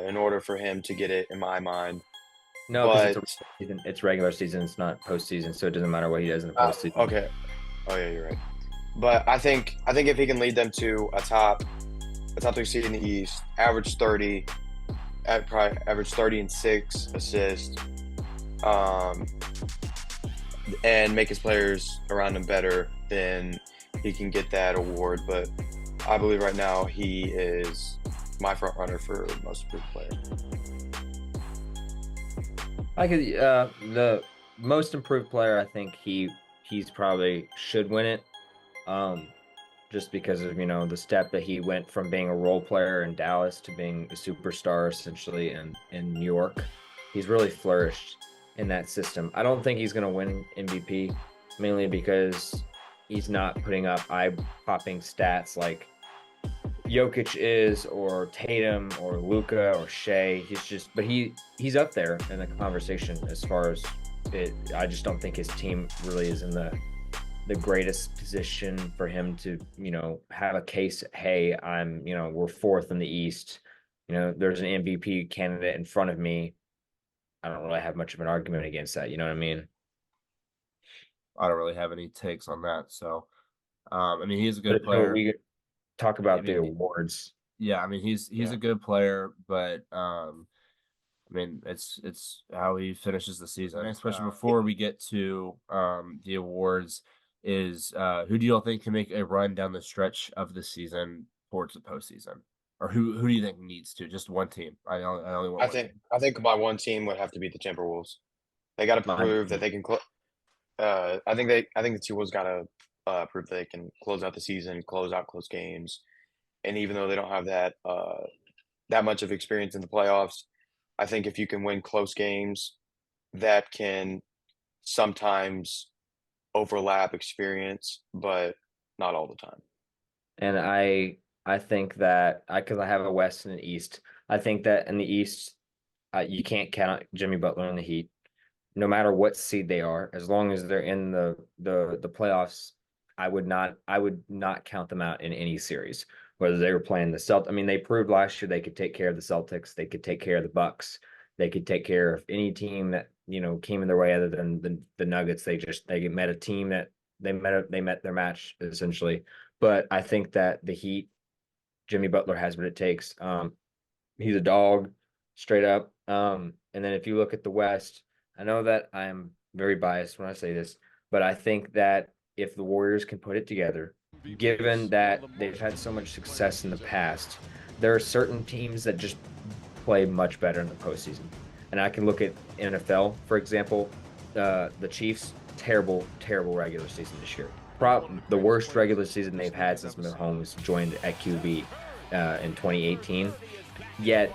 in order for him to get it, in my mind. No, because it's regular season. It's not postseason, so it doesn't matter what he does in the postseason. Okay. Oh yeah, you're right. But I think if he can lead them to a top 3 seed in the East, average 30 and 6 assists, and make his players around him better, then he can get that award. But I believe right now he is my front runner for most improved player. The most improved player, I think he's probably should win it. Just because of, the step that he went from being a role player in Dallas to being a superstar essentially in New York. He's really flourished in that system. I don't think he's going to win MVP, mainly because he's not putting up eye-popping stats like Jokic is, or Tatum, or Luka, or Shea. But he's up there in the conversation as far as it. I just don't think his team really is in the greatest position for him to, have a case. Hey, we're 4th in the East. There's an MVP candidate in front of me. I don't really have much of an argument against that. You know what I mean? I don't really have any takes on that. So, I mean, he's a good player. We talk about the awards. Yeah, I mean, he's a good player, but I mean, it's how he finishes the season. Next question before we get to the awards is who do you all think can make a run down the stretch of the season towards the postseason? Or who do you think needs to? Just one team. I only want. I think my one team would have to be the Timberwolves. They got to prove that they can. I think the Timberwolves got to prove they can close out the season, close out close games, and even though they don't have that much of experience in the playoffs, I think if you can win close games, that can sometimes overlap experience, but not all the time. And I think that because I have a West and an East, I think that in the East, you can't count Jimmy Butler in the Heat. no matter what seed they are, as long as they're in the playoffs, I would not count them out in any series. Whether they were playing the Celtics, I mean, they proved last year they could take care of the Celtics, they could take care of the Bucks, they could take care of any team that came in their way other than the Nuggets. They met a team that they met their match essentially. But I think that the Heat, Jimmy Butler has what it takes. He's a dog, straight up. And then if you look at the West, I know that I'm very biased when I say this, but I think that if the Warriors can put it together, given that they've had so much success in the past, there are certain teams that just play much better in the postseason. And I can look at NFL, for example, the Chiefs, terrible, terrible regular season this year. The worst regular season they've had since Mahomes joined at QB in 2018. Yet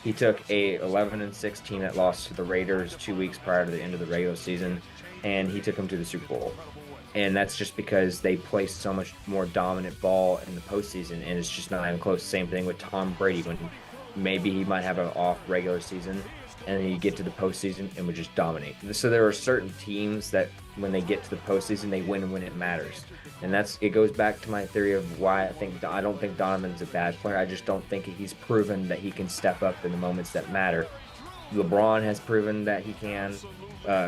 he took a 11-6 team that lost to the Raiders 2 weeks prior to the end of the regular season, and he took them to the Super Bowl. And that's just because they play so much more dominant ball in the postseason, and it's just not even close. Same thing with Tom Brady, when maybe he might have an off regular season, and then you get to the postseason and would just dominate. So there are certain teams that when they get to the postseason, they win when it matters. And it goes back to my theory of why I don't think Donovan's a bad player. I just don't think he's proven that he can step up in the moments that matter. LeBron has proven that he can.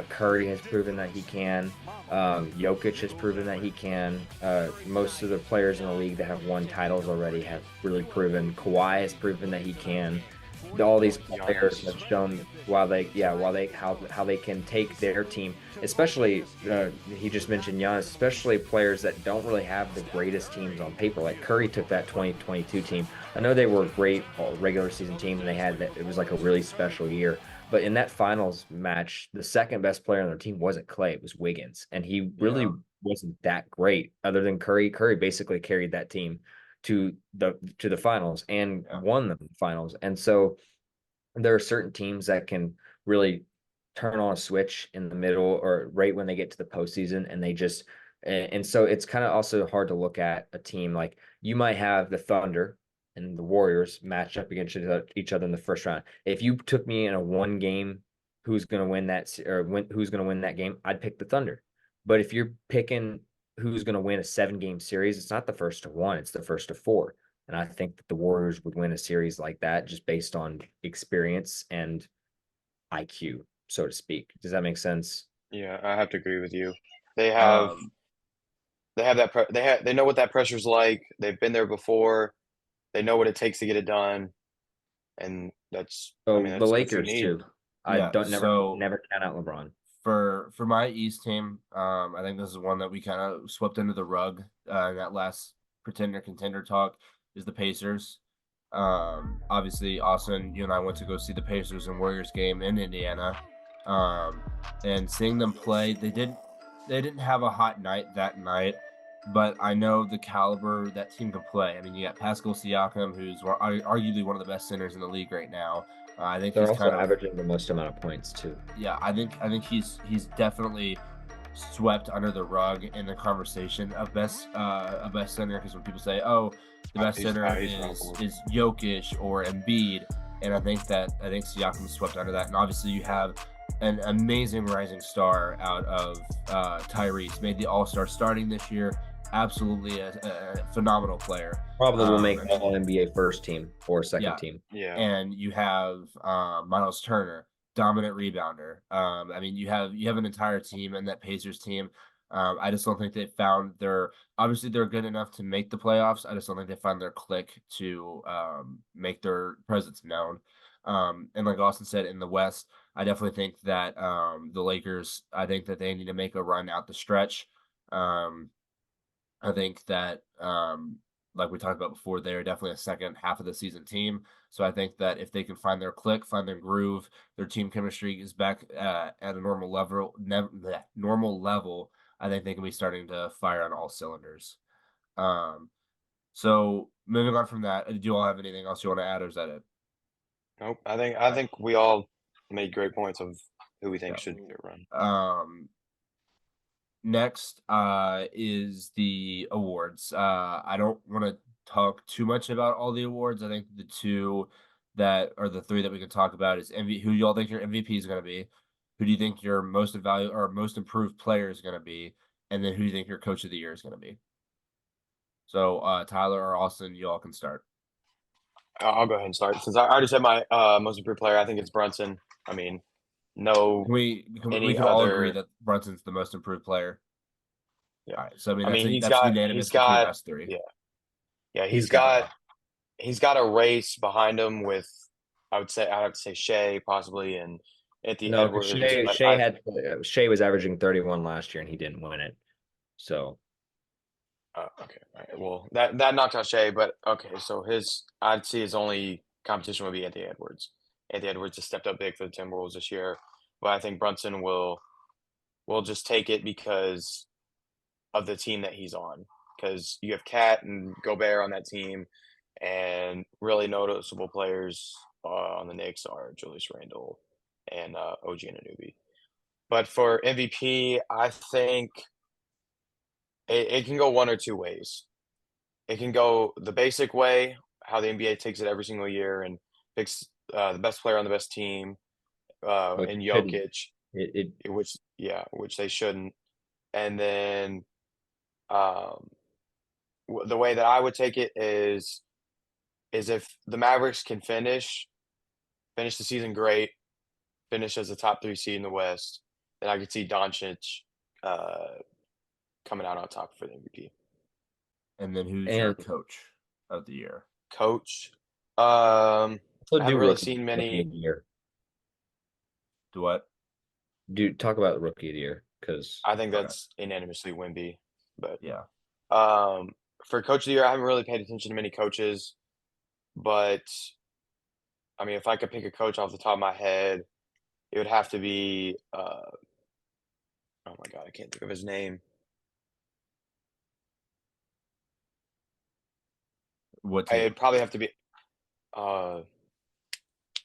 Curry has proven that he can. Jokic has proven that he can. Most of the players in the league that have won titles already have really proven. Kawhi has proven that he can. All these players have shown how they can take their team, especially he just mentioned Giannis, especially players that don't really have the greatest teams on paper. Like Curry took that 2022 team. I know they were a great regular season team, and it was like a really special year. But in that finals match, the second best player on their team wasn't Clay, it was Wiggins, and he really wasn't that great. Other than Curry, Curry basically carried that team to the finals and won the finals. And so there are certain teams that can really turn on a switch in the middle or right when they get to the postseason, and they just and so it's kind of also hard to look at a team like you might have the Thunder and the Warriors match up against each other in the first round. If you took me in a one game, who's going to win who's going to win that game, I'd pick the Thunder. But if you're picking who's going to win a 7 game series, it's not the first to one, it's the first to four. And I think that the Warriors would win a series like that just based on experience and IQ, so to speak. Does that make sense? Yeah, I have to agree with you. They have they know what that pressure's like. They've been there before. They know what it takes to get it done, and So that's the what you Lakers need. too. I Yeah, don't so never count out LeBron. for my East team, I think this is one that we kind of swept under the rug in that last contender talk is the Pacers. Obviously, Austin, you and I went to go see the Pacers and Warriors game in Indiana, and seeing them play, they didn't have a hot night that night, but I know the caliber that team can play. I mean, you got Pascal Siakam, who's arguably one of the best centers in the league right now. I think They're he's also kind of averaging the most amount of points too. yeah. I think he's definitely swept under the rug in the conversation of best center, because when people say, "Oh, the best center is Jokic or Embiid," and I think Siakam swept under that. And obviously, you have an amazing rising star out of Tyrese, made the All-Star starting this year. Absolutely a phenomenal player. Probably will make all NBA first team or second team. Yeah. And you have Miles Turner, dominant rebounder. I mean, you have an entire team in that Pacers team. I just don't think they found obviously they're good enough to make the playoffs. I just don't think they found their click to make their presence known. And like Austin said, in the West, I definitely think that the Lakers, I think that they need to make a run out the stretch. I think that like we talked about before, they're definitely a second half of the season team. So I think that if they can find their click, find their groove, their team chemistry is back at a normal level. I think they can be starting to fire on all cylinders. So moving on from that, do you all have anything else you want to add, or is that it? Nope. I think we all made great points of who we think should run. Next is the awards. I don't want to talk too much about all the awards. I think the three that we can talk about is who y'all think your MVP is going to be. who do you think your most value or most improved player is going to be, and then who do you think your coach of the year is going to be? So, Tyler or Austin, you all can start. I'll go ahead and start since I already said my most improved player. I think it's Brunson. I mean, no We any can all agree other. that Brunson's the most improved player. Yeah, All right, so I mean I mean that's unanimous between us three. yeah yeah He's got it. he's got a race behind him with I would say Shea possibly and Anthony No, because Edwards, Shea but Shea had Shea was averaging 31 last year and he didn't win it. So okay, all right. Well, that knocked out Shea, but okay. So I'd see his only competition would be Anthony Edwards. Anthony Edwards has stepped up big for the Timberwolves this year, but I think Brunson will just take it because of the team that he's on. Because you have Cat and Gobert on that team, and really noticeable players on the Knicks are Julius Randle and OG Anunoby. But for MVP, I think it can go one or two ways. It can go the basic way, how the NBA takes it every single year and picks the best player on the best team, which in shouldn't Jokic, it which they shouldn't. And then um, the way that I would take it is if the Mavericks can finish the season great, finish as a top 3 seed in the West, then I could see Doncic uh, coming out on top for the MVP. And then who's your and coach of the year? Coach, also I do haven't really rookie seen rookie many. of the year. Do what? Do talk about rookie of the year because I think Okay. that's unanimously Wemby, but Yeah. um, for coach of the year, I haven't really paid attention to many coaches, but I mean, if I could pick a coach off the top of my head, it would have to be oh my god, I can't think of his name. What team? It'd probably have to be uh,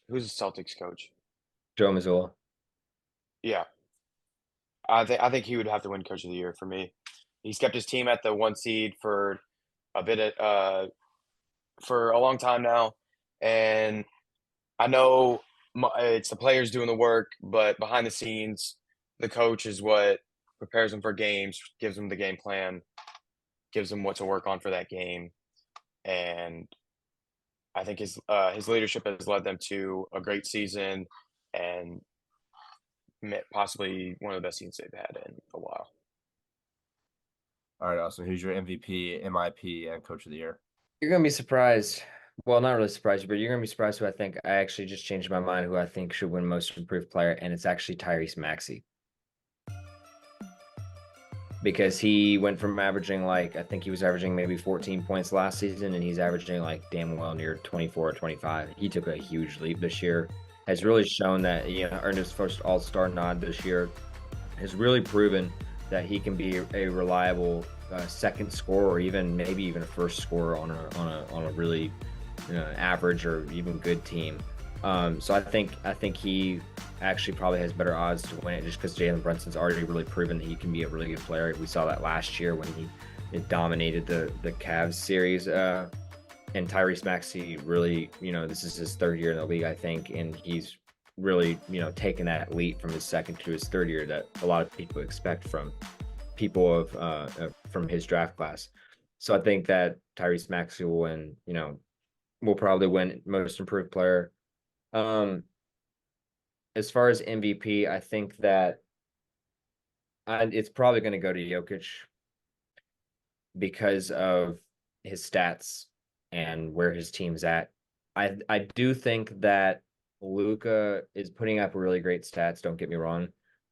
who's the Celtics coach? Joe Mazzulla. Yeah, I think he would have to win coach of the year for me. He's kept his team at the 1 seed for a bit of, for a long time now, and I know it's the players doing the work, but behind the scenes, the coach is what prepares them for games, gives them the game plan, gives them what to work on for that game, and I think his leadership has led them to a great season and possibly one of the best seasons they've had in a while. All right, Austin. Who's your MVP, MIP, and coach of the year? You're gonna be surprised. Well, not really surprised, but you're gonna be surprised who I think I actually just changed my mind who I think should win most improved player, and it's actually Tyrese Maxey. Because he went from averaging like I think he was averaging maybe 14 points last season and he's averaging like damn well near 24 or 25. He took a huge leap this year. Has really shown that earned his first All-Star nod this year. Has really proven that he can be a reliable second scorer or even maybe even a first scorer on a really average or even good team. So I think he actually probably has better odds to win it just because Jalen Brunson's already really proven that he can be a really good player. We saw that last year when he dominated the Cavs series. And Tyrese Maxey really, this is his third year in the league, I think, and he's really, taken that leap from his second to his third year that a lot of people expect from people from his draft class. So I think that Tyrese Maxey will win, will probably win most improved player. As far as MVP, I think that it's probably going to go to Jokic because of his stats and where his team's at. I do think that Luka is putting up really great stats, don't get me wrong,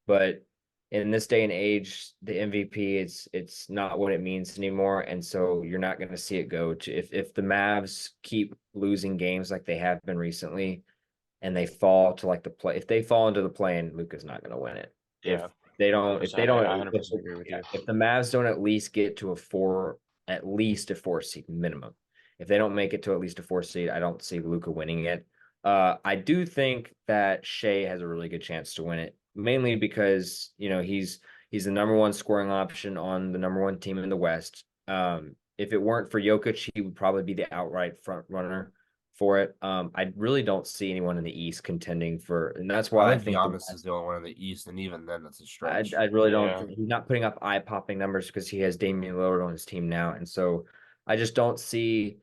but in this day and age, the MVP it's not what it means anymore, and so you're not going to see it go to if the Mavs keep losing games like they have been recently and they fall to like the play if they fall into the play and Luka's not going to win it. Yeah, If they 100%. don't I 100% agree with you. if the Mavs don't at least get to at least a 4 seed minimum. If they don't make it to at least a 4 seed, I don't see Luka winning it. I do think that Shea has a really good chance to win it, mainly because he's the number one scoring option on the number one team in the West. If it weren't for Jokic, he would probably be the outright front runner. for it. I really don't see anyone in the East contending for, and that's I why I think think the Giannis is the only one in the East, and even then, that's a I stretch. I really don't Yeah. think he's not putting up eye-popping numbers because he has Damian Lillard on his team now. And so I just don't see,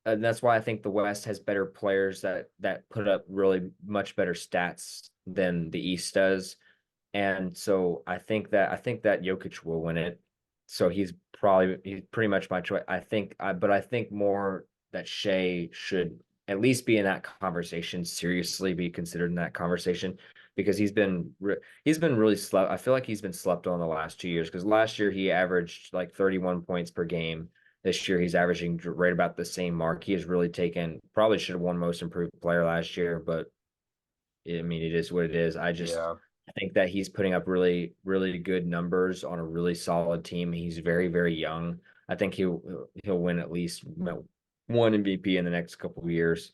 and that's why I think the West has better players that put up really much better stats than the East does. And so I think that Jokic will win it. So he's pretty much my choice. But I think more that Shea should at least be in that conversation, seriously be considered in that conversation because he's been really slept. I feel like he's been slept on the last 2 years because last year he averaged like 31 points per game. This year he's averaging right about the same mark. He has really taken probably should have won most improved player last year, but I mean it is what it is. Yeah. I think that he's putting up really, really good numbers on a really solid team. He's very, very young. I think he'll win at least one MVP in the next couple of years.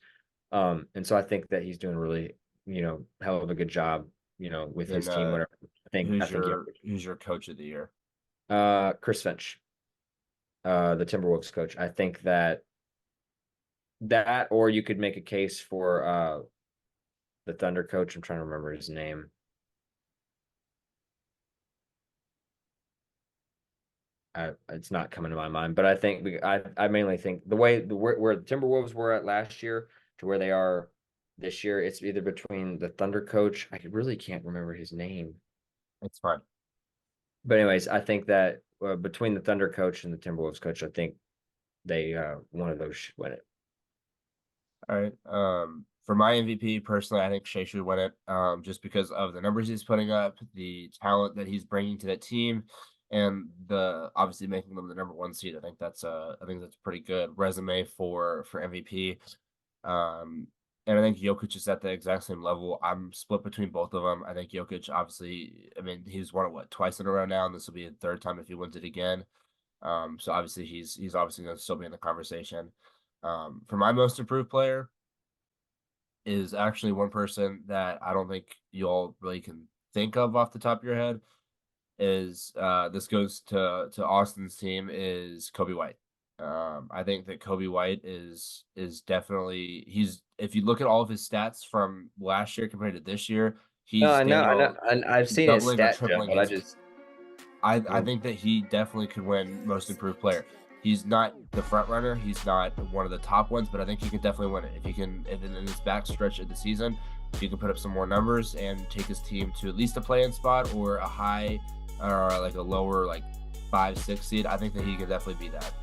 And so I think that he's doing really, hell of a good job, with Then his team. Whatever. who's your coach of the year? Chris Finch, the Timberwolves coach. I think that, or you could make a case for the Thunder coach. I'm trying to remember his name. It's not coming to my mind, but I think I mainly think where the Timberwolves were at last year to where they are this year, it's either between the Thunder coach. I really can't remember his name, It's fine. but anyways, I think that between the Thunder coach and the Timberwolves coach, I think they one of those should win it. All right. For my MVP, personally, I think Shea should win it. Just because of the numbers he's putting up, the talent that he's bringing to that team, and the obviously making them the number one seed. I think that's a pretty good resume for MVP. Um, and I think Jokic is at the exact same level. I'm split between both of them. I think Jokic, obviously, I mean, he's won it twice in a row now, and this will be a third time if he wins it again. So obviously he's obviously going to still be in the conversation. For my most improved player is actually one person that I don't think you all really can think of off the top of your head. Is this goes to Austin's team is Kobe White. I think that Kobe White is definitely he's if you look at all of his stats from last year compared to this year, No, he's I know, now and I've seen his doubling or stat jump, tripling but I his just I think that he definitely could win most improved player. He's not the front runner. He's not one of the top ones, but I think he can definitely win it. If he can, if in this back stretch of the season, if he can put up some more numbers and take his team to at least a play-in spot or a high or like a lower like 5-6 seed, I think that he could definitely be that.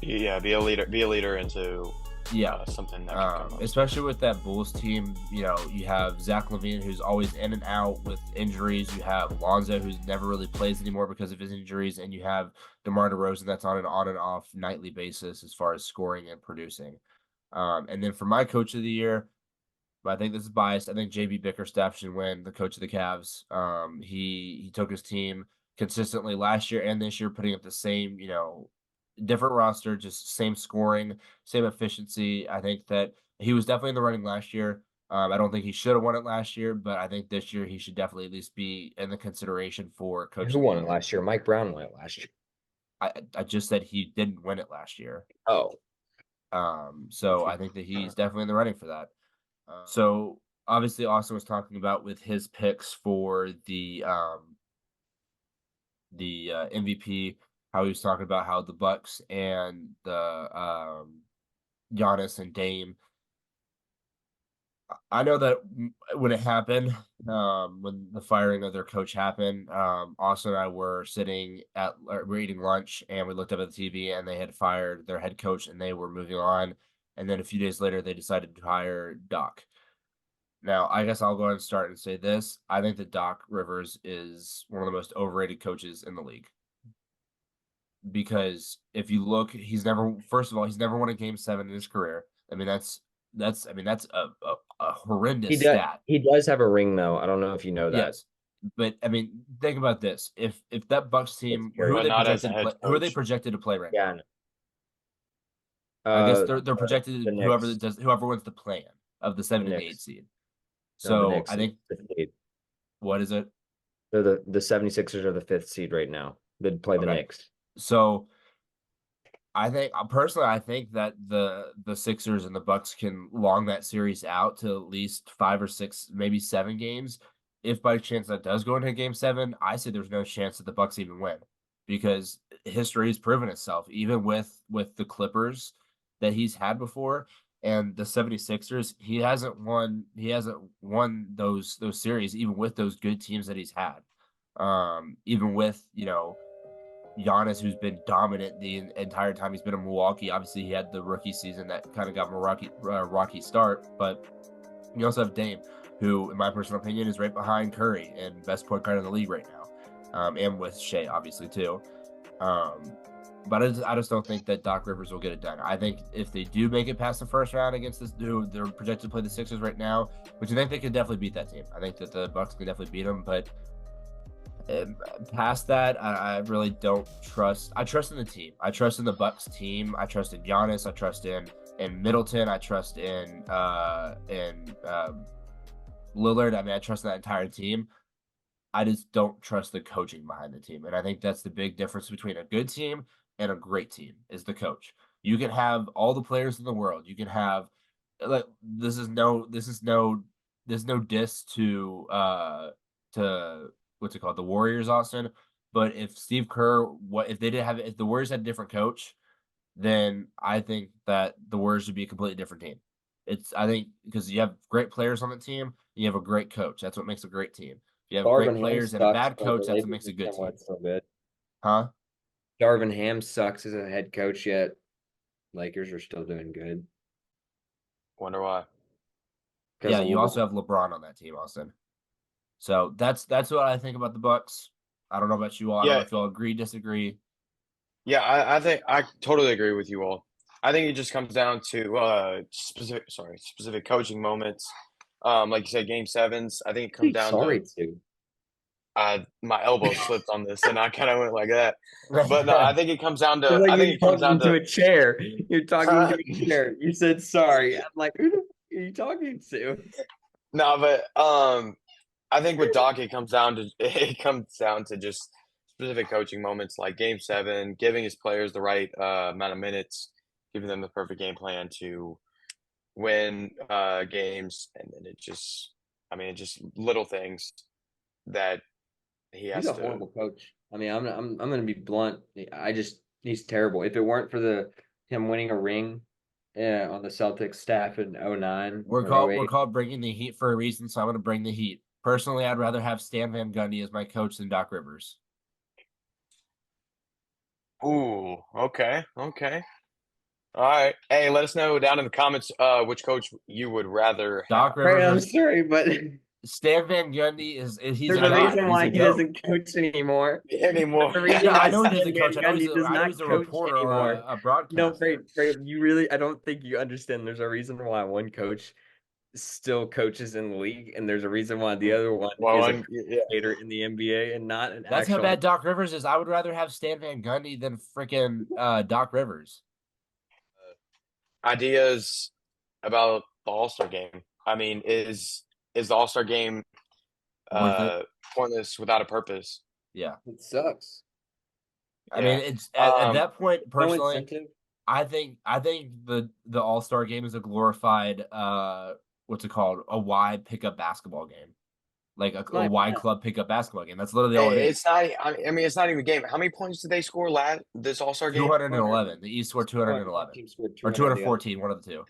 Yeah, be a leader into Yeah, something that can come up. especially with that Bulls team, you have Zach LaVine, who's always in and out with injuries. You have Lonzo, who's never really plays anymore because of his injuries, and you have DeMar DeRozan, that's on and off nightly basis as far as scoring and producing. And then for my coach of the year, but I think this is biased. I think JB Bickerstaff should win the coach of the Cavs. He took his team consistently last year and this year, putting up the same, different roster, just same scoring, same efficiency. I think that he was definitely in the running last year. I don't think he should have won it last year, but I think this year he should definitely at least be in the consideration for coach who of the won it year. last year? Mike Brown won it last year. I just said he didn't win it last year. Oh, So I think that he's definitely in the running for that. So obviously Austin was talking about with his picks for the MVP, how he was talking about how the Bucks and the Giannis and Dame. I know that when it happened, when the firing of their coach happened, Austin and I were we're eating lunch, and we looked up at the TV, and they had fired their head coach, and they were moving on. And then a few days later, they decided to hire Doc. Now, I guess I'll go ahead and start and say this. I think that Doc Rivers is one of the most overrated coaches in the league. Because if you look, first of all, he's never won a game 7 in his career. I mean, that's a horrendous stat. he does have a ring though. I don't know if you know that. Yes. But I mean, think about this. If that Bucks team, scary. But not as a head who are they coach. projected to play right Yeah. now? I I guess know. they're projected the Knicks. whoever wins the play-in of the 7 and the 8 Knicks. seed. No, the So Knicks I think what is it? They're the 76ers are the fifth seed right now. They'd play the Okay. Knicks. So I think personally, I think that the Sixers and the Bucks can long that series out to at least 5 or 6, maybe 7 games. If by chance that does go into Game 7, I say there's no chance that the Bucks even win because history has proven itself, even with the Clippers that he's had before and the 76ers, he hasn't won those series, even with those good teams that he's had. Even with, Giannis, who's been dominant the entire time he's been in Milwaukee. Obviously, he had the rookie season that kind of got him a rocky start, but you also have Dame, who, in my personal opinion, is right behind Curry and best point guard in the league right now, and with Shea, obviously too. But I just don't think that Doc Rivers will get it done. I think if they do make it past the first round against this dude, they're projected to play the Sixers right now, which I think they could definitely beat that team. I think that the Bucks can definitely beat them, but past that, I really don't trust. I trust in the team. I trust in the Bucks team. I trust in Giannis. I trust in Middleton. I trust in Lillard. I mean, I trust that entire team. I just don't trust the coaching behind the team, and I think that's the big difference between a good team and a great team is the coach. You can have all the players in the world. You can have like this is no diss to what's it called, the Warriors, Austin. But if Steve Kerr, if the Warriors had a different coach, then I think that the Warriors would be a completely different team. I think because you have great players on the team, you have a great coach. That's what makes a great team. If you have great Darvin Ham players and a sucks, bad but the coach, that's what Lakers makes a are good team. somewhat so good. Huh? Darvin Ham sucks as a head coach, yet Lakers are still doing good. Wonder why. Because Yeah, of you also LeBron. have LeBron on that team, Austin. So that's what I think about the Bucks. I don't know about you all. I don't know Yeah, if you'll agree, disagree. yeah, I think I totally agree with you all. I think it just comes down to specific coaching moments. Like you said, game sevens. I think it comes Hey, down to sorry to. my elbow slipped on this, and I kind of went like that. But no, I think it comes down It's to. like I think you're it comes down talking to to. a chair. You're talking to a chair. You said sorry. I'm like, who the f- are you talking to? No, but I think with Doc, it comes down to just specific coaching moments like Game 7, giving his players the right amount of minutes, giving them the perfect game plan to win games, and then it just little things that he He's has a to. horrible coach. I mean, I'm gonna be blunt. He's terrible. If it weren't for the him winning a ring, on the Celtics staff in '09 We're or called we're '08. called bringing the heat for a reason, so I'm going to bring the heat. Personally, I'd rather have Stan Van Gundy as my coach than Doc Rivers. Ooh, okay, okay, all right. Hey, let us know down in the comments which coach you would rather Doc have. Right, Rivers I'm or sorry, but Stan Van Gundy he's there's a a god. reason He's a why he goat. doesn't coach anymore. Anymore. The reason Yeah, I why know he Stan doesn't coach. Van Gundy does I know not he's a coach reporter or anymore. a No, broadcaster. you really, I don't think you understand. There's a reason why one coach still coaches in the league, and there's a reason why the other one Well, is a yeah. commentator in the NBA and not an That's how actual. bad Doc Rivers is. I would rather have Stan Van Gundy than freaking Doc Rivers. Ideas about the All-Star game. I mean, is the All-Star game Worth it? uh pointless without a purpose? Yeah. It sucks. I mean, Yeah. it's at Um that point, No personally, incentive. I think the All-Star game is a glorified what's it called? A Y pickup basketball game. Like It's a not Y even that. club pickup basketball game. That's literally all it it's is. not I mean it's not even a game. How many points did they score this All-Star game? 200. 211. The East scored 211. One team scored Or 200. The other. 214, one of the two.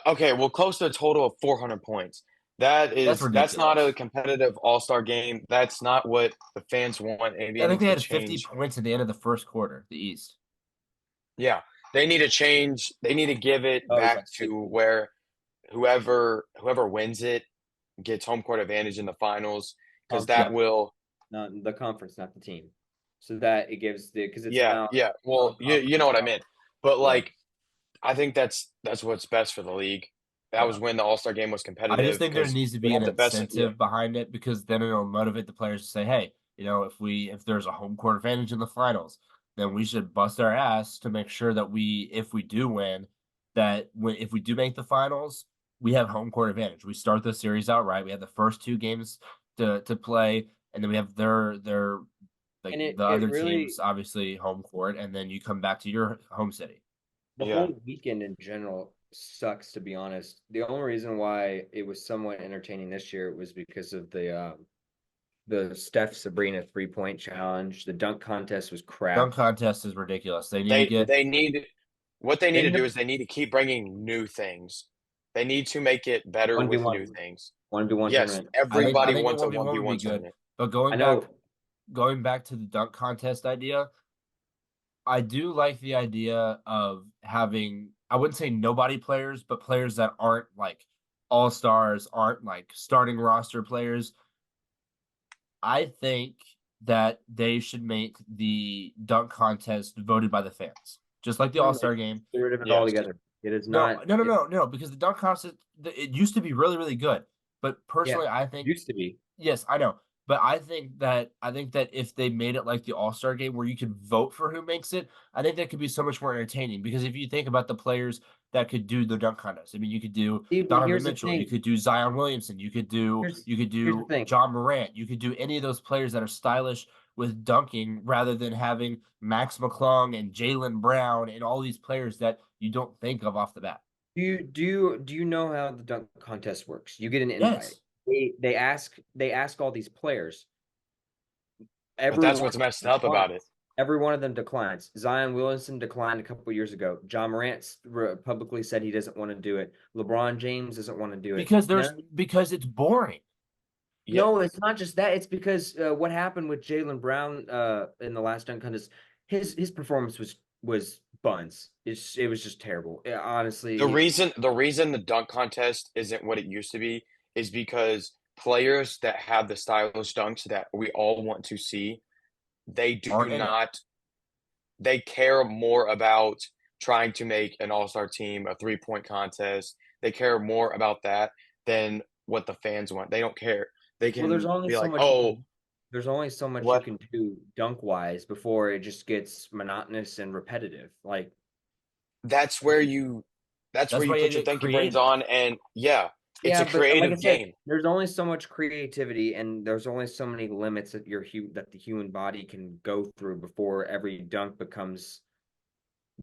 Okay, well close to a total of 400 points. That's That's not a ridiculous. competitive All-Star game. That's not what the fans want. NBA I think needs they to had 50 change. points at the end of the first quarter, the East. Yeah. They need to change. They need to give it Oh, it was back like to 60. where whoever wins it gets home court advantage in the finals because that Yeah. Conference, will not the conference, not the team. So that it gives the because it's yeah, now yeah. Well, you know non-conference what I stuff. meant. But Yeah, like I think that's what's best for the league. That Yeah. was when the All-Star game was I just competitive think there because needs to we be have an the best yeah. incentive behind it because then it'll motivate the players to say, hey, if there's a home court advantage in the finals, then we should bust our ass to make sure that if we do win, if we do make the finals, we have home court advantage. We start the series out right. We have the first 2 games to play, and then we have their like and the it other really teams obviously home court, and then you come back to your home city. the Yeah. whole weekend in general sucks, to be honest. The only reason why it was somewhat entertaining this year was because of the Steph Sabrina 3-point challenge. The dunk contest was Dunk crap. contest is ridiculous. They need to They get they need what they They need to need do to is they need to keep bringing new things. They need to make it better with new 1v1, things. 1v1 Yes, tournament. I everybody think the wants a 1v1 would be 1v1 good. tournament. But I know. going back to the dunk contest idea, I do like the idea of having, I wouldn't say nobody players, but players that aren't like all stars, aren't like starting roster players. I think that they should make the dunk contest voted by the fans, just like the All No, Star game. get rid of it Yes. altogether. It is No, not. no, no, no, no, because the dunk contest, it used to be really, really good. But Yeah, personally, I think used to be. yes, I know. But I think that if they made it like the All-Star game where you could vote for who makes it, I think that could be so much more entertaining. Because if you think about the players that could do the dunk contest, I mean, you could do See, but Donovan here's the Mitchell, you thing. could do Zion Williamson, you could Here's the do thing. John Morant, you could do any of those players that are stylish with dunking rather than having Max McClung and Jalen Brown and all these players that you don't think of off the bat. Do you know how the dunk contest works? You get an invite. Yes. They ask all these players. But Every that's one what's of messed them up about it. declines. Every one of them declines. Zion Williamson declined a couple years ago. John Morant publicly said he doesn't want to do it. LeBron James doesn't want to do it. Because it's boring. Yeah, No, it's not just that. It's because what happened with Jalen Brown in the last dunk contest, his performance was buns. It was just terrible. Honestly, the reason the dunk contest isn't what it used to be is because players that have the stylish dunks that we all want to see, they do Aren't in it. not they care more about trying to make an all-star team, a three-point contest. They care more about that than what the fans want. They don't care. They well, can be like, "Oh, there's only so much you what?" can do dunk wise before it just gets monotonous and repetitive. Like That's where you that's where That's you why you put your get thinking brains creative. on, and yeah, it's yeah, a but like I creative said, game. there's only so much creativity and there's only so many limits that that the human body can go through before every dunk becomes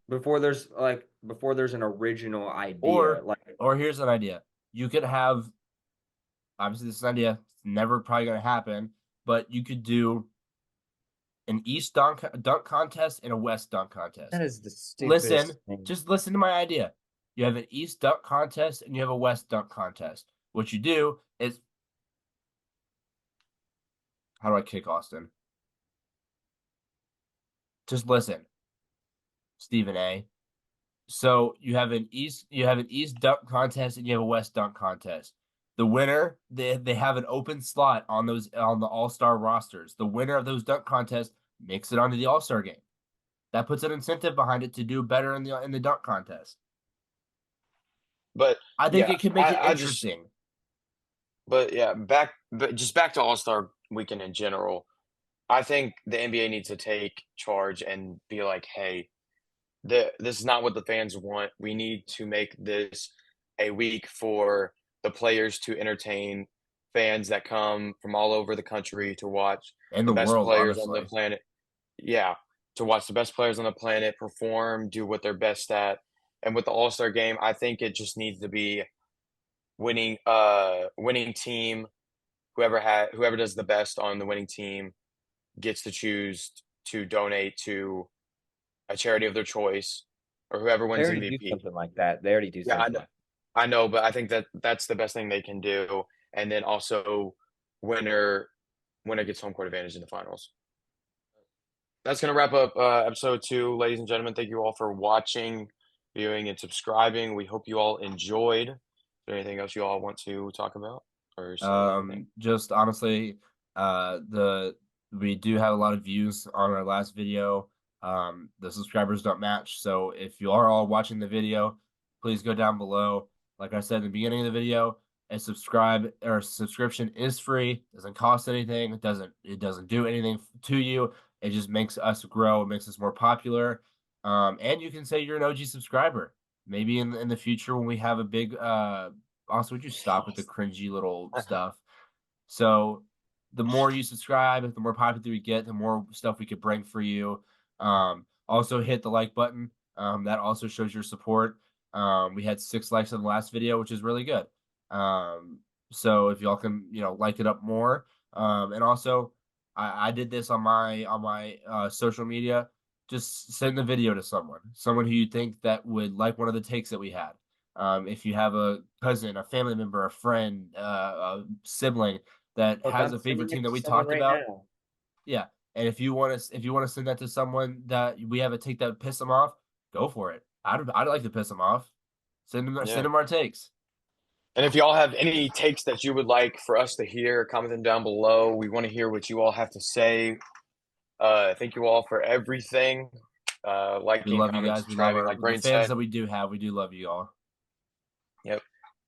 before there's an original idea. Or Like or here's an idea. You could have, obviously this is an idea, it's never probably gonna happen, but you could do an East dunk contest and a West dunk that contest. is the stupidest Listen, thing. just listen to my idea. You have an East dunk contest and you have a West dunk contest. What you do is, how do I kick Austin? Just listen, Stephen A. So you have an East dunk contest and you have a West dunk contest. The winner, they have an open slot on the All-Star rosters. The winner of those dunk contests makes it onto the All-Star game. That puts an incentive behind it to do better in the dunk contest. But I think yeah, it can make it I just interesting. but yeah, back to All-Star Weekend in general. I think the NBA needs to take charge and be like, "Hey, this is not what the fans want. We need to make this a week for the players to entertain fans that come from all over the country to watch In the the best world, players on the honestly. planet." Yeah, to watch the best players on the planet perform, do what they're best at. And with the All-Star game, I think it just needs to be winning team, whoever does the best on the winning team gets to choose to donate to a charity of their choice or whoever They wins already do MVP. something like that. They already do Yeah, something like I know, but I think that that's the best thing they can do. And then also winner winner gets home court advantage in the finals. That's gonna wrap up episode 2, ladies and gentlemen. Thank you all for watching, viewing, and subscribing. We hope you all enjoyed. Is there anything else you all want to talk about or say anything? Just honestly, the we do have a lot of views on our last video. The subscribers don't match, so if you are all watching the video, please go down below. Like I said in the beginning of the video, a subscription is free, doesn't cost anything, it doesn't do anything to you. It just makes us grow, it makes us more popular. And you can say you're an OG subscriber. Maybe in the future when we have a big also, would you stop with the cringy little stuff? So the more you subscribe, the more popular we get, the more stuff we could bring for you. Also hit the like button. That also shows your support. We had 6 likes on the last video, which is really good. So if y'all can, like it up more. And also, I did this on my social media. Just send the video to someone who you think that would like one of the takes that we had. If you have a cousin, a family member, a friend, a sibling that Look, has I'm a favorite sending team it that to we someone talked right about, now. yeah. And if you want to send that to someone that we have a take that would piss them off, go for it. I'd like to piss them off. Send Yeah. them our takes. And if y'all have any takes that you would like for us to hear, comment them down below. We want to hear what you all have to say. Thank you all for everything. We Liking, love you commenting, guys. We love subscribing, our like the Brain fans said. that we do have. We do love you all. Yep.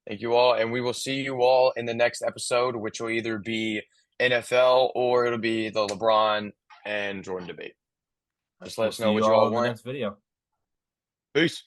Thank you all. And we will see you all in the next episode, which will either be NFL or it'll be the LeBron and Jordan debate. Just let We'll us see know what you you all all in the want. next video. Peace.